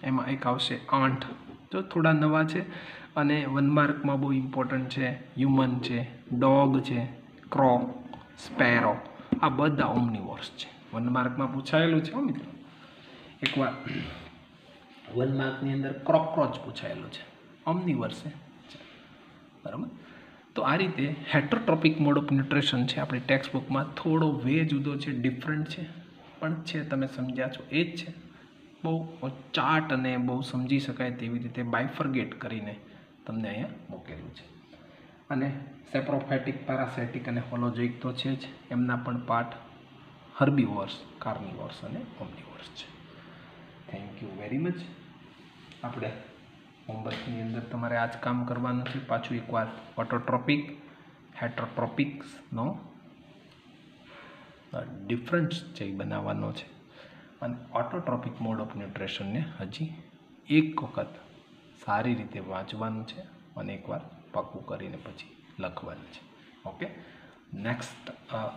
એમાં એક આવશે આંટ. જો થોડા નવા છે અને 1 માર્કમાં બહુ ઇમ્પોર્ટન્ટ છે. હ્યુમન છે, ડોગ છે, ક્રો, સ્પેરો, આ બધા ઓમ્નિવોર્સ છે. 1 માર્કમાં પૂછાયેલું છે મિત્રો. એકવાર 1 માર્કની અંદર કોક્રોચ પૂછાયેલું છે, ઓમ્નિવોર્સ છે. બરાબર. તો આ રીતે હેટરોટ્રોપિક મોડ ઓફ ન્યુટ્રિશન છે આપણી ટેક્સ્ટ બુકમાં. થોડો વે જુદો છે, ડિફરન્ટ છે, પણ છે તમે સમજ્યા છો એ જ છે. બહુ ચાર્ટ અને બહુ સમજી શકાય તેવી રીતે બાયફર્ગેટ કરીને તમને અહીંયા મૂકેલું છે. અને સેપ્રોફાઇટિક, પેરાસાઇટિક અને હોલોજોઇક તો છે જ, એમના પણ પાર્ટ હર્બીવોર્સ, કાર્નિવોર્સ અને ઓમ્નિવોર્સ છે. Thank you very much. આપણે હોમવર્કની અંદર તમારે આ જ કામ કરવાનું છે. પાછું એકવાર ઓટોટ્રોપિક, હેટરોટ્રોપિક્સનો ડિફરન્સ છે એ બનાવવાનો છે. અને ઓટોટ્રોપિક મોડ ઓફ ન્યુટ્રિશનને હજી એક વખત સારી રીતે વાંચવાનું છે અને એકવાર પાકું કરીને પછી લખવાનું છે. ઓકે, નેક્સ્ટ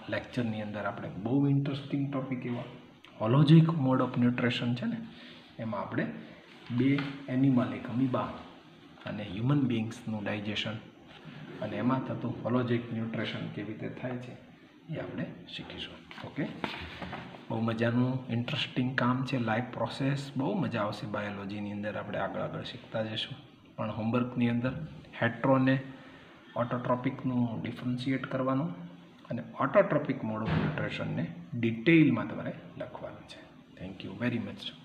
લેક્ચરની અંદર આપણે બહુ ઇન્ટરેસ્ટિંગ ટૉપિક એવા હોલોજિક મોડ ઓફ ન્યુટ્રિશન છે ને, એમાં આપણે 2 એનિમલ, એક અમીબા અને હ્યુમન બિંગ્સનું ડાયજેશન અને એમાં થતું હોલોજિક ન્યુટ્રિશન કેવી રીતે થાય છે એ આપણે શીખીશું. ઓકે, બહુ મજાનું ઇન્ટરેસ્ટિંગ કામ છે, લાઈફ પ્રોસેસ, બહુ મજા આવશે. બાયોલોજીની અંદર આપણે આગળ શીખતા જઈશું. પણ હોમવર્કની અંદર હેટ્રો ને ઓટોટ્રોપિકનું ડિફરન્શિએટ કરવાનું અને ઓટોટ્રોપિક મોડ ઓફ ન્યુટ્રિશનને ડિટેઇલમાં તમારે લખવાનું છે. Thank you very much.